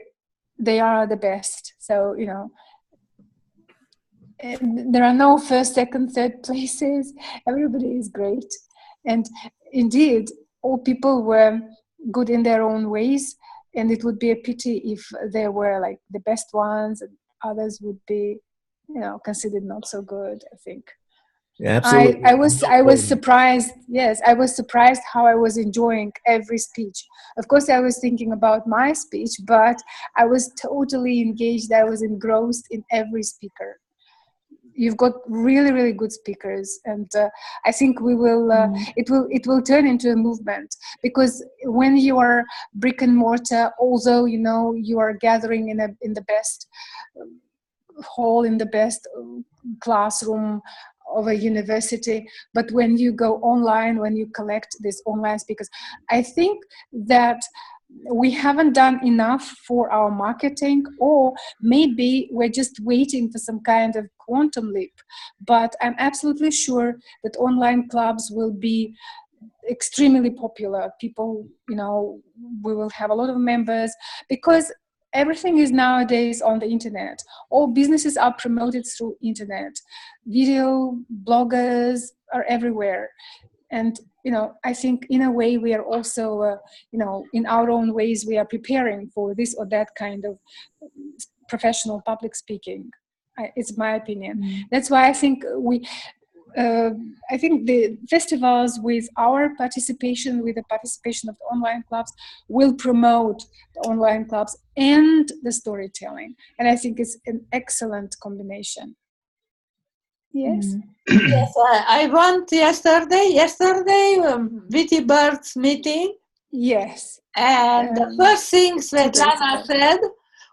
they are the best. So, you know, there are no first, second, third places. Everybody is great. And indeed, all people were good in their own ways. And it would be a pity if they were like the best ones and others would be, you know, considered not so good, I think. Absolutely. I was surprised. Yes, I was surprised how I was enjoying every speech. Of course, I was thinking about my speech, but I was totally engaged. I was engrossed in every speaker. You've got really, really good speakers, and I think we will. It will turn into a movement, because when you are brick and mortar, although you know you are gathering in the best hall, in the best classroom of a university, but when you go online, when you collect these online speakers, I think that we haven't done enough for our marketing, or maybe we're just waiting for some kind of quantum leap. But I'm absolutely sure that online clubs will be extremely popular. People, you know, we will have a lot of members, because everything is nowadays on the internet. All businesses are promoted through internet. Video bloggers are everywhere. And, you know, I think in a way we are also, you know, in our own ways, we are preparing for this or that kind of professional public speaking. It's my opinion. That's why I think I think the festivals, with our participation, with the participation of the online clubs, will promote the online clubs and the storytelling. And I think it's an excellent combination. Yes. Yes, I went yesterday, Witty Birds meeting. Yes. And the first thing Svetlana said,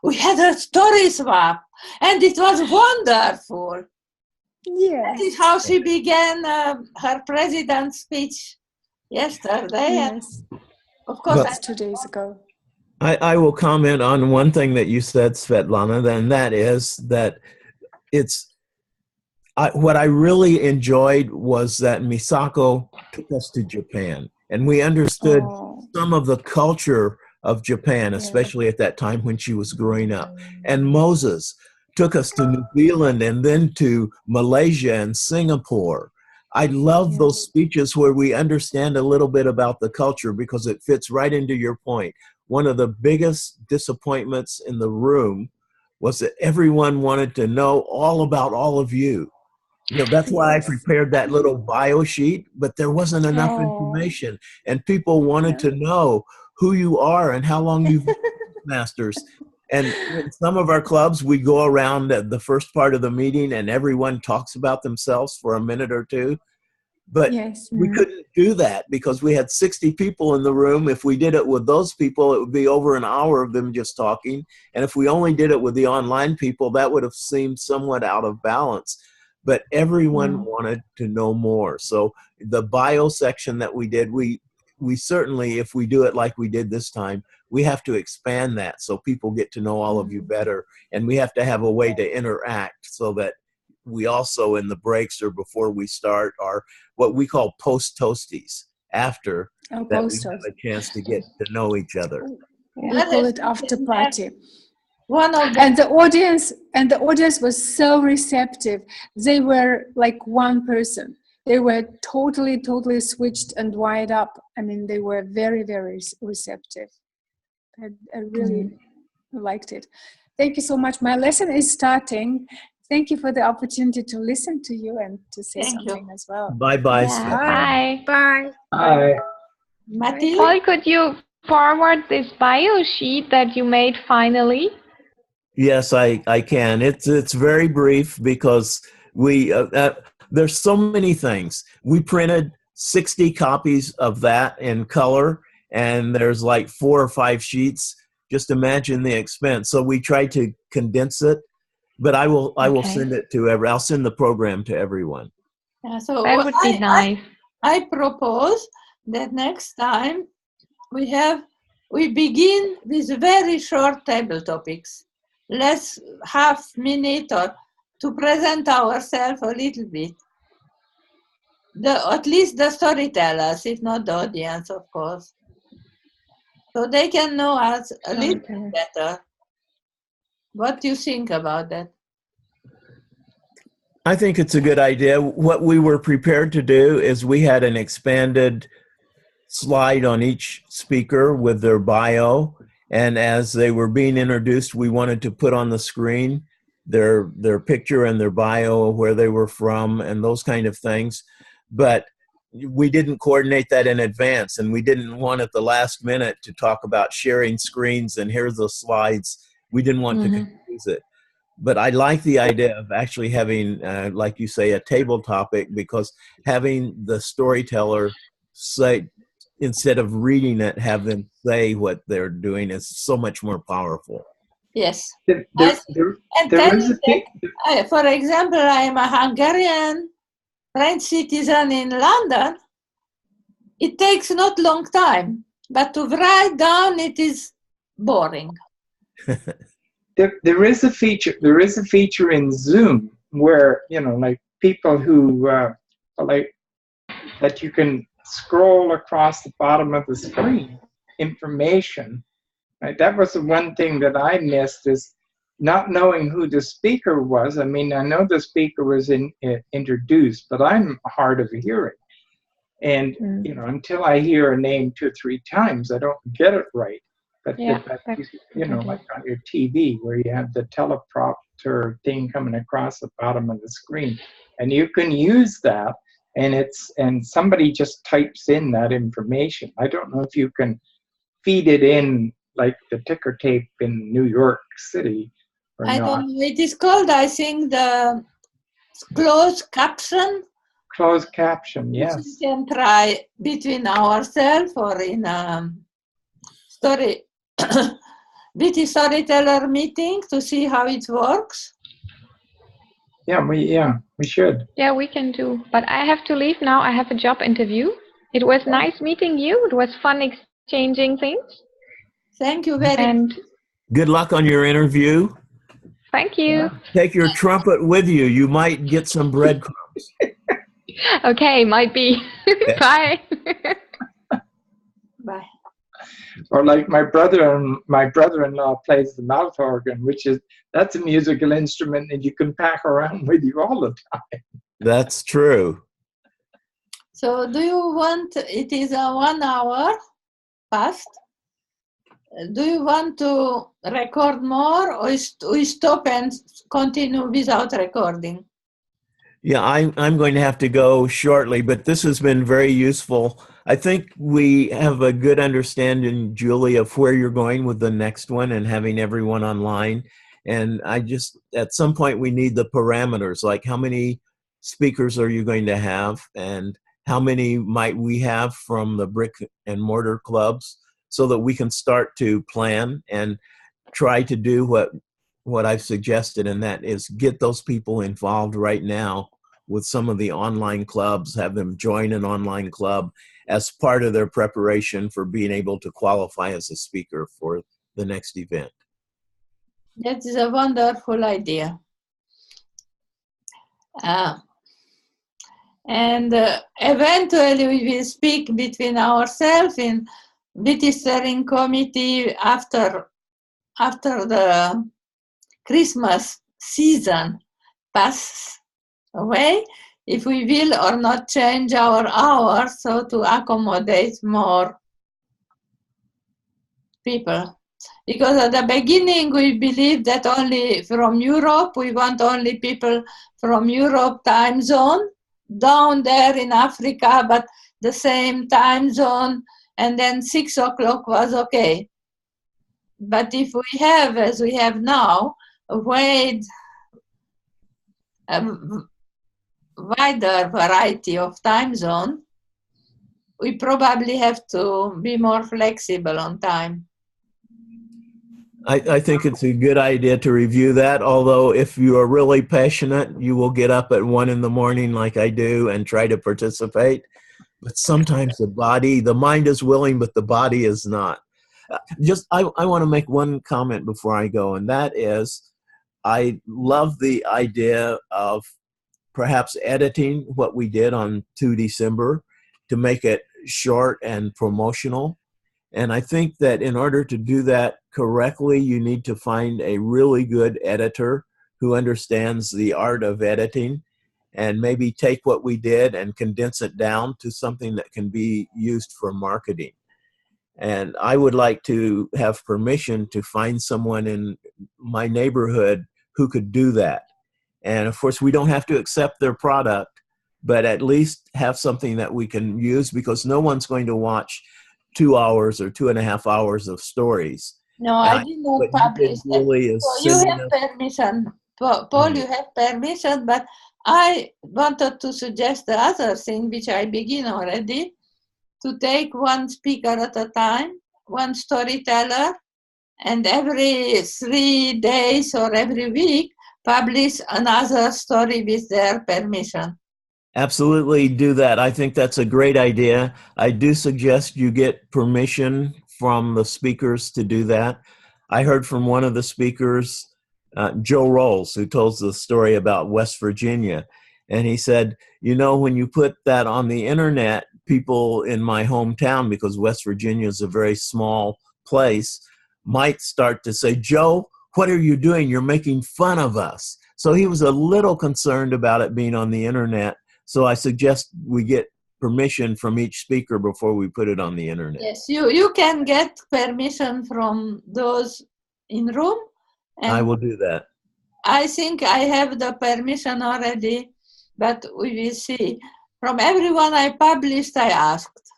we had a story swap, and it was wonderful. Yes. That is how she began her president's speech yesterday. Yes. Of course, that's 2 days ago. I will comment on one thing that you said, Svetlana, and that is that what I really enjoyed was that Misako took us to Japan, and we understood some of the culture of Japan, especially at that time when she was growing up. And Moses took us to New Zealand and then to Malaysia and Singapore. I love those speeches where we understand a little bit about the culture because it fits right into your point. One of the biggest disappointments in the room was that everyone wanted to know all about all of you. You know, that's why I prepared that little bio sheet, but there wasn't enough information. And people wanted to know who you are and how long you've been masters. And in some of our clubs, we go around at the first part of the meeting and everyone talks about themselves for a minute or two. But we couldn't do that because we had 60 people in the room. If we did it with those people, it would be over an hour of them just talking. And if we only did it with the online people, that would have seemed somewhat out of balance. But everyone wanted to know more. So the bio section that we did, we certainly, if we do it like we did this time, we have to expand that so people get to know all of you better. And we have to have a way to interact so that we also, in the breaks or before we start, are what we call post-toasties, after that we have a chance to get to know each other. We call it after party. And the audience was so receptive. They were like one person. They were totally switched and wired up. I mean, they were very, very receptive. I really liked it. Thank you so much. My lesson is starting. Thank you for the opportunity to listen to you and to say something as well. Bye-bye. Bye. Bye. Bye. Mathilde? Paul, could you forward this bio sheet that you made finally? Yes, I can. It's very brief because we there's so many things. We printed 60 copies of that in color, and there's like 4 or 5 sheets. Just imagine the expense. So we tried to condense it. But I will send it to I'll send the program to everyone. Yeah, so that would be nice. I propose that next time we begin with very short table topics. Let's half minute or to present ourselves a little bit. At least the storytellers, if not the audience, of course. So they can know us a little better. What do you think about that? I think it's a good idea. What we were prepared to do is we had an expanded slide on each speaker with their bio. And as they were being introduced, we wanted to put on the screen their picture and their bio, where they were from, and those kind of things. But we didn't coordinate that in advance, and we didn't want at the last minute to talk about sharing screens and here's the slides. We didn't want to confuse it. But I like the idea of actually having, like you say, a table topic, because having the storyteller say, instead of reading it, have them say what they're doing is so much more powerful. Yes. For example, I am a Hungarian French citizen in London. It takes not long time, but to write down it is boring. There is a feature in Zoom where, you know, like people who like that you can scroll across the bottom of the screen information. Right? That was the one thing that I missed, is not knowing who the speaker was. I mean, I know the speaker was introduced, but I'm hard of hearing. And, you know, until I hear a name 2 or 3 times, I don't get it right. But, you know, like on your TV, where you have the teleprompter thing coming across the bottom of the screen, and you can use that, and somebody just types in that information. I don't know if you can feed it in like the ticker tape in New York City or not. I don't know. It is called, I think, the closed caption. Closed caption, yes. We can try between ourselves or in Witty storyteller meeting to see how it works. Yeah, we should. Yeah, we can do. But I have to leave now. I have a job interview. It was nice meeting you. It was fun exchanging things. Thank you very much. And Good luck on your interview. thank you. Take your trumpet with you. You might get some breadcrumbs. Okay, might be. Bye. Bye. Or like my brother-in-law plays the mouth organ, that's a musical instrument that you can pack around with you all the time. That's true. So do you want, it is a 1 hour past. Do you want to record more, or we stop and continue without recording? Yeah, I'm going to have to go shortly, but this has been very useful. I think we have a good understanding, Julie, of where you're going with the next one and having everyone online. And at some point, we need the parameters, like how many speakers are you going to have and how many might we have from the brick and mortar clubs, so that we can start to plan and try to do what I've suggested, and that is get those people involved right now with some of the online clubs, have them join an online club as part of their preparation for being able to qualify as a speaker for the next event. That is a wonderful idea. And eventually we will speak between ourselves in Witty steering committee after the Christmas season passes away, if we will or not change our hours so to accommodate more people. Because at the beginning we believed that only from Europe, we want only people from Europe time zone, down there in Africa, but the same time zone, and then 6 o'clock was okay. But if we have, as we have now, a wider variety of time zone, we probably have to be more flexible on time. I think it's a good idea to review that, although if you are really passionate, you will get up at 1 in the morning like I do and try to participate. But sometimes the mind is willing, but the body is not. I want to make one comment before I go, and that is I love the idea of perhaps editing what we did on 2 December to make it short and promotional. And I think that in order to do that correctly, you need to find a really good editor who understands the art of editing and maybe take what we did and condense it down to something that can be used for marketing. And I would like to have permission to find someone in my neighborhood who could do that. And of course, we don't have to accept their product, but at least have something that we can use, because no one's going to watch 2 hours or 2.5 hours of stories. No, I did not publish that. Really So you have permission, Paul, you have permission, but I wanted to suggest the other thing, which I begin already, to take one speaker at a time, one storyteller, and every 3 days or every week, publish another story with their permission. Absolutely do that. I think that's a great idea. I do suggest you get permission from the speakers to do that. I heard from one of the speakers, Joe Rolls, who told the story about West Virginia. And he said, you know, when you put that on the internet, people in my hometown, because West Virginia is a very small place, might start to say, Joe, what are you doing? You're making fun of us. So he was a little concerned about it being on the internet. So I suggest we get permission from each speaker before we put it on the internet. Yes, you can get permission from those in room. And I will do that. I think I have the permission already, but we will see. From everyone I published, I asked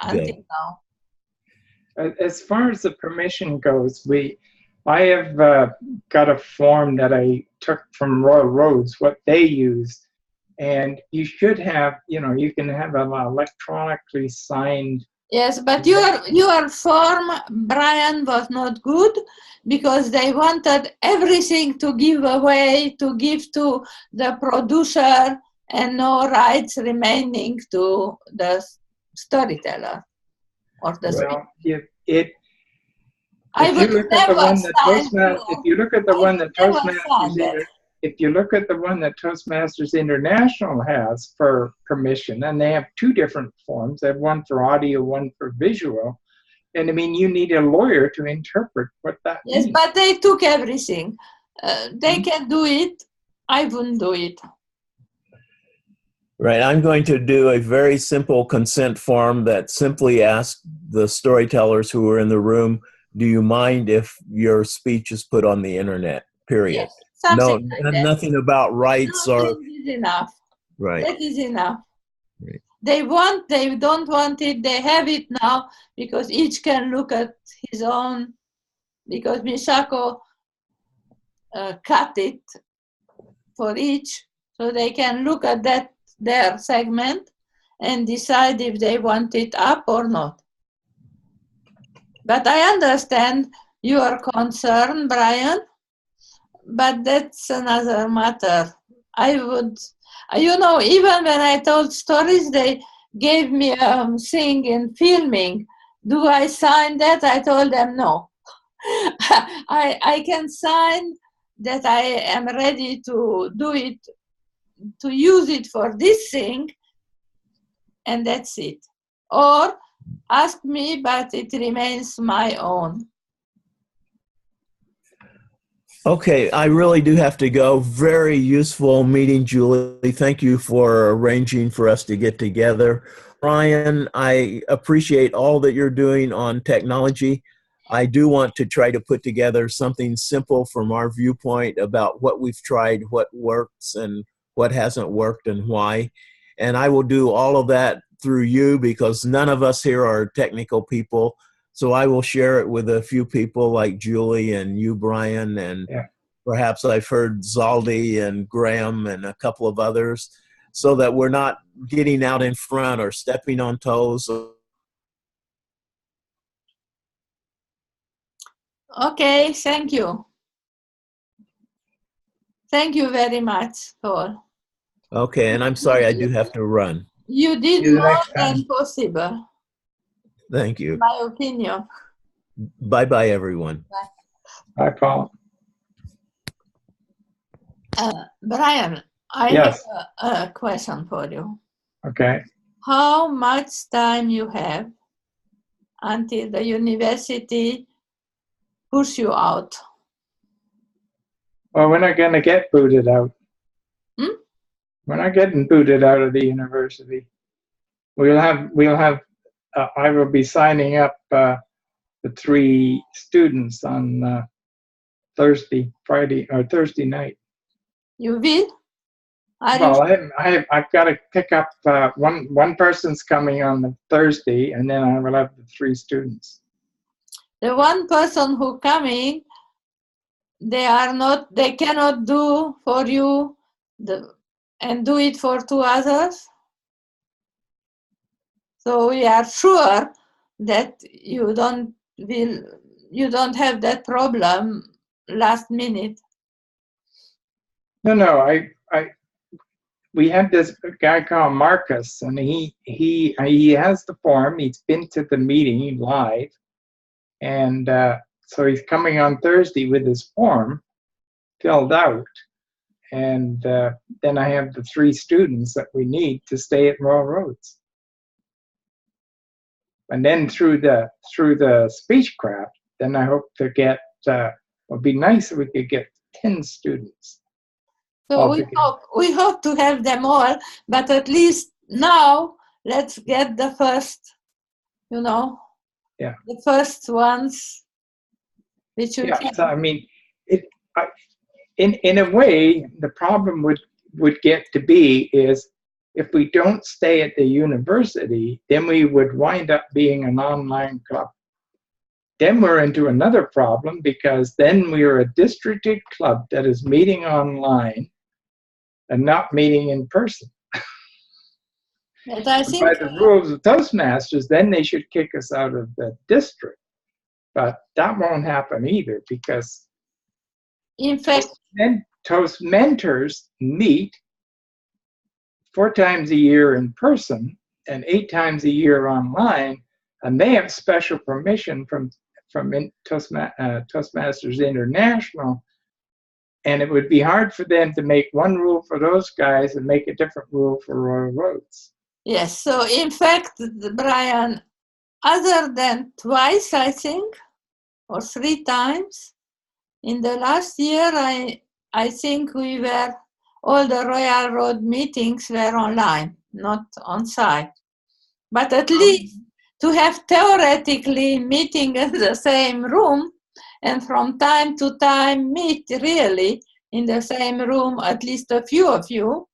until now. As far as the permission goes, I have got a form that I took from Royal Roads, what they use. And you should have, you can have an electronically signed. Yes, but your form, Brian, was not good, because they wanted everything to give away, to give to the producer, and no rights remaining to the storyteller or the speaker. I If you would look at the never one that sign if you look at the I one would that never sign that. If you look at the one that Toastmasters International has for permission, and they have two different forms. They have one for audio, one for visual. And I mean, you need a lawyer to interpret what that Yes, means. but they took everything. They can do it. I wouldn't do it. Right. I'm going to do a very simple consent form that simply asks the storytellers who are in the room, do you mind if your speech is put on the internet? Period. Yes, something No, like that. nothing about rights No, or that is enough. right. That is enough. Right. They don't want it, they have it now because each can look at his own, because Misako cut it for each, so they can look at their segment and decide if they want it up or not. But I understand your concern, Brian, but that's another matter. I would, even when I told stories, they gave me a thing in filming. Do I sign that? I told them no. I can sign that I am ready to do it, to use it for this thing, and that's it. Or ask me, but it remains my own. Okay, I really do have to go. Very useful meeting, Julie. Thank you for arranging for us to get together. Brian, I appreciate all that you're doing on technology. I do want to try to put together something simple from our viewpoint about what we've tried, what works and what hasn't worked and why. And I will do all of that through you because none of us here are technical people. So I will share it with a few people like Julie and you, Brian, and perhaps I've heard Zaldi and Graham and a couple of others, so that we're not getting out in front or stepping on toes. Okay, thank you. Thank you very much, Paul. Okay, and I'm sorry I do have to run. You did more than possible. Thank you. In my opinion. Bye-bye, everyone. Bye, Paul. Brian, I have a question for you. Okay. How much time you have until the university push you out? Well, we're not going to get booted out. We're not getting booted out of the university. I will be signing up the 3 students on Thursday night. You will? Well, I've got to pick up one person's coming on the Thursday, and then I will have the 3 students. The one person who coming, they cannot do for you and do it for 2 others. So we are sure that you don't have that problem last minute. No, we have this guy called Marcus, and he has the form. He's been to the meeting live, and so he's coming on Thursday with his form filled out, and then I have the 3 students that we need to stay at Royal Roads. And then through the speechcraft, then I hope to get. It would be nice if we could get 10 students. So we hope to have them all, but at least now let's get the first, the first ones. Which so I mean, in a way, the problem would get to be is if we don't stay at the university, then we would wind up being an online club. Then we're into another problem because then we are a districted club that is meeting online and not meeting in person. But I think by the rules of Toastmasters, then they should kick us out of the district. But that won't happen either because in fact, Toast mentors meet 4 times a year in person and 8 times a year online, and they have special permission from Toastmasters International, and it would be hard for them to make one rule for those guys and make a different rule for Royal Roads. Yes, so in fact, Brian, other than twice, I think, or 3 times, in the last year, I think all the Royal Road meetings were online, not on site. But at least to have theoretically meeting in the same room and from time to time meet really in the same room, at least a few of you,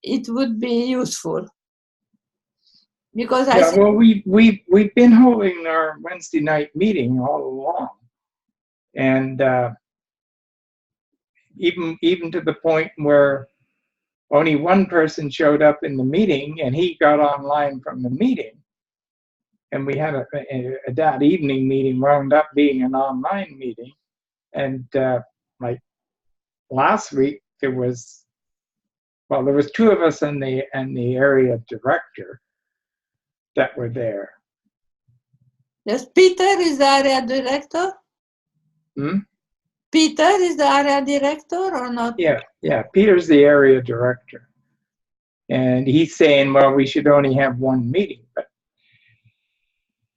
it would be useful. Because we've been holding our Wednesday night meeting all along, and even to the point where only one person showed up in the meeting, and he got online from the meeting, and we had that evening meeting wound up being an online meeting, and like last week there was 2 of us and the area director that were there. Yes, Peter is the area director? Peter is the area director or not? Yeah, Peter's the area director. And he's saying, well, we should only have one meeting, but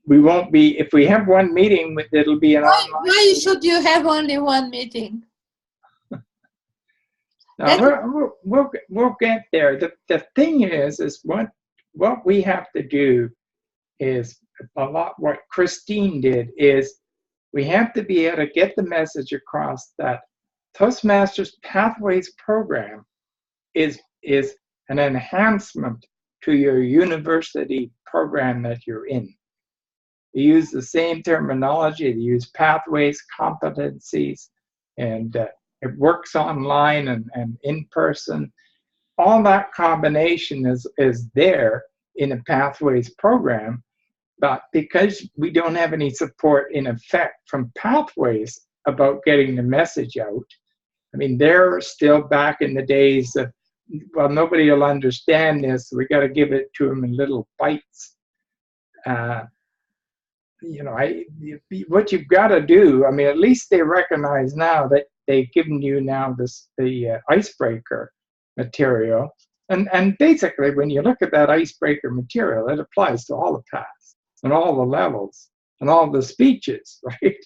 we won't be, if we have one meeting, it'll be an online. Why should you have only one meeting? Now, we'll get there. The thing is what we have to do is a lot what Christine did is we have to be able to get the message across that Toastmasters Pathways program is an enhancement to your university program that you're in. They use the same terminology, they use pathways, competencies, and it works online and in person. All that combination is there in a Pathways program, but because we don't have any support in effect from Pathways about getting the message out, I mean, they're still back in the days of, well, nobody will understand this, we got to give it to them in little bites. What you've got to do, I mean, at least they recognize now that they've given you now the icebreaker material. And basically, when you look at that icebreaker material, it applies to all the paths and all the levels and all the speeches, right?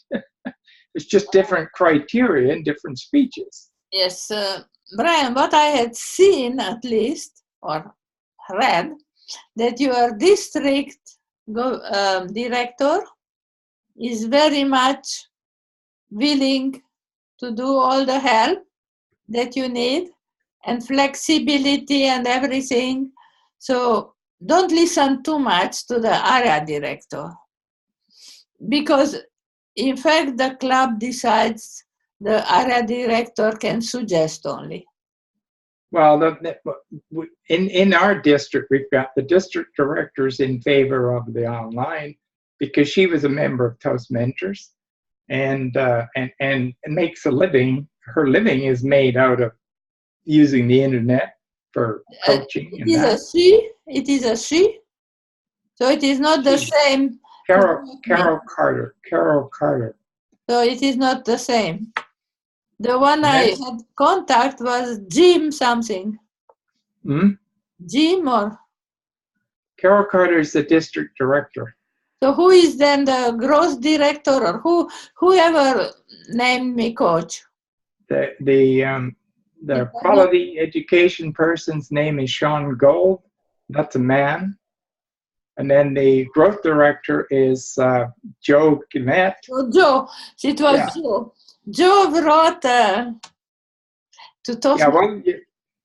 It's just different criteria in different speeches. Yes, Brian, what I had seen at least, or read, that your district director is very much willing to do all the help that you need and flexibility and everything. So don't listen too much to the area director, because in fact the club decides, the area director can suggest only. Well, in our district, we've got the district directors in favor of the online because she was a member of Toastmasters and makes a living. Her living is made out of using the internet for coaching. It is a she. So it is not the same. Carol Carter. So it is not the same. The one I had contact was Jim something. Jim or? Carol Carter is the district director. So who is then the growth director, or whoever named me coach? The quality education person's name is Sean Gold. That's a man. And then the growth director is Joe Gannett. Oh, Joe. It was Joe. Joe brought to Toastmasters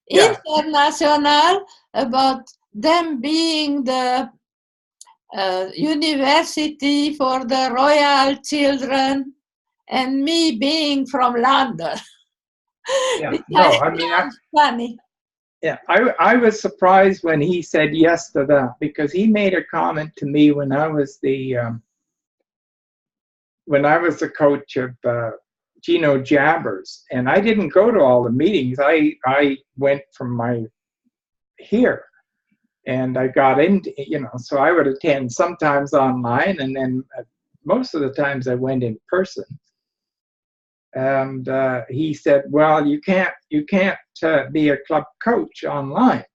International about them being the university for the royal children and me being from London. Funny. Yeah, I was surprised when he said yes to that, because he made a comment to me when I was the coach of Gino Jabbers, and I didn't go to all the meetings. I went from here, and I got into, so I would attend sometimes online, and then most of the times I went in person. And he said, well, you can't be a club coach online.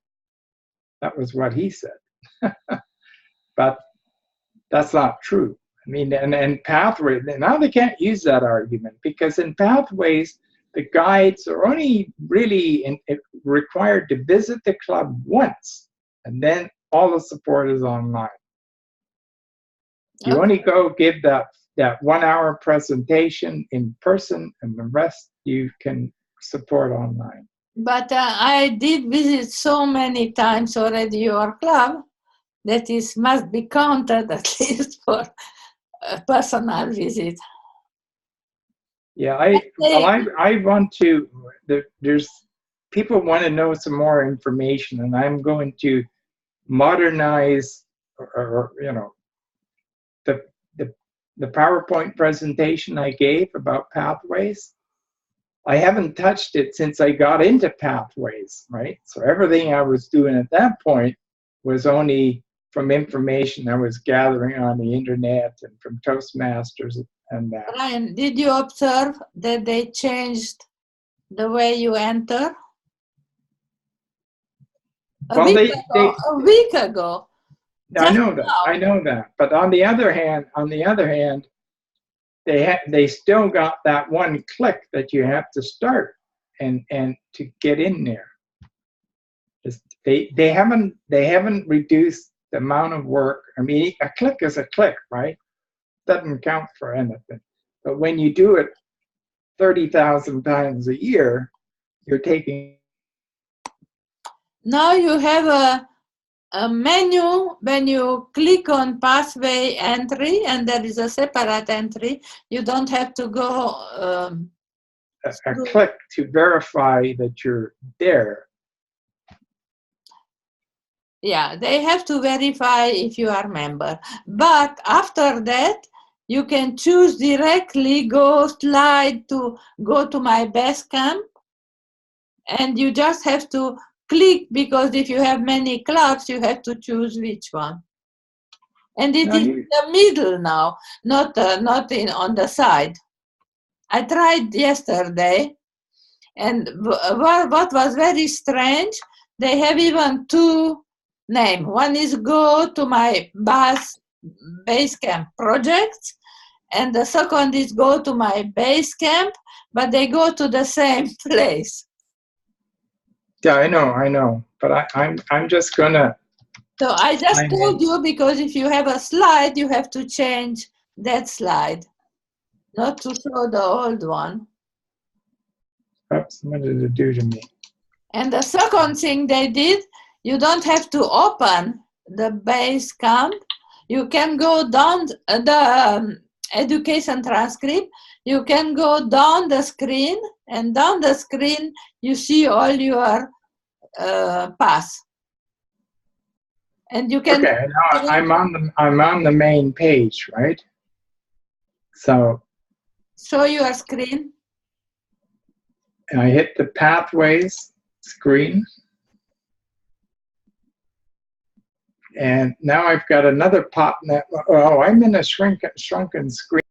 That was what he said. But that's not true. I mean, and Pathways, now they can't use that argument, because in Pathways, the guides are only really required to visit the club once, and then all the support is online. You only go give that 1 hour presentation in person, and the rest you can support online. But I did visit so many times already your club that is must be counted at least for a personal visit. Yeah, I want to. There's people want to know some more information, and I'm going to modernize, or the PowerPoint presentation I gave about Pathways. I haven't touched it since I got into Pathways, right? So everything I was doing at that point was only from information I was gathering on the internet and from Toastmasters and that. Brian, did you observe that they changed the way you enter? A week ago. I know that. But on the other hand, they still got that one click that you have to start and to get in there. They haven't reduced the amount of work. I mean, a click is a click, right? Doesn't count for anything. But when you do it 30,000 times a year, you're taking. Now you have a menu. When you click on pathway entry, and there is a separate entry, you don't have to go a click to verify that you're there. Yeah, they have to verify if you are a member. But after that, you can choose directly, go to my Basecamp, and you just have to click, because if you have many clubs, you have to choose which one. And it is in the middle now, not on the side. I tried yesterday, and what was very strange, they have even two names. One is go to my Basecamp projects, and the second is go to my Basecamp, but they go to the same place. Yeah, I know. But I'm just gonna. So I just told you, because if you have a slide, you have to change that slide, not to show the old one. Oops, what did it do to me? And the second thing they did, you don't have to open the Basecamp. You can go down the education transcript. You can go down the screen, and down the screen you see all your paths. And you can. Okay, now I'm on the main page, right? So. Show your screen. And I hit the Pathways screen. And now I've got another pop net. Oh, I'm in a shrunken screen.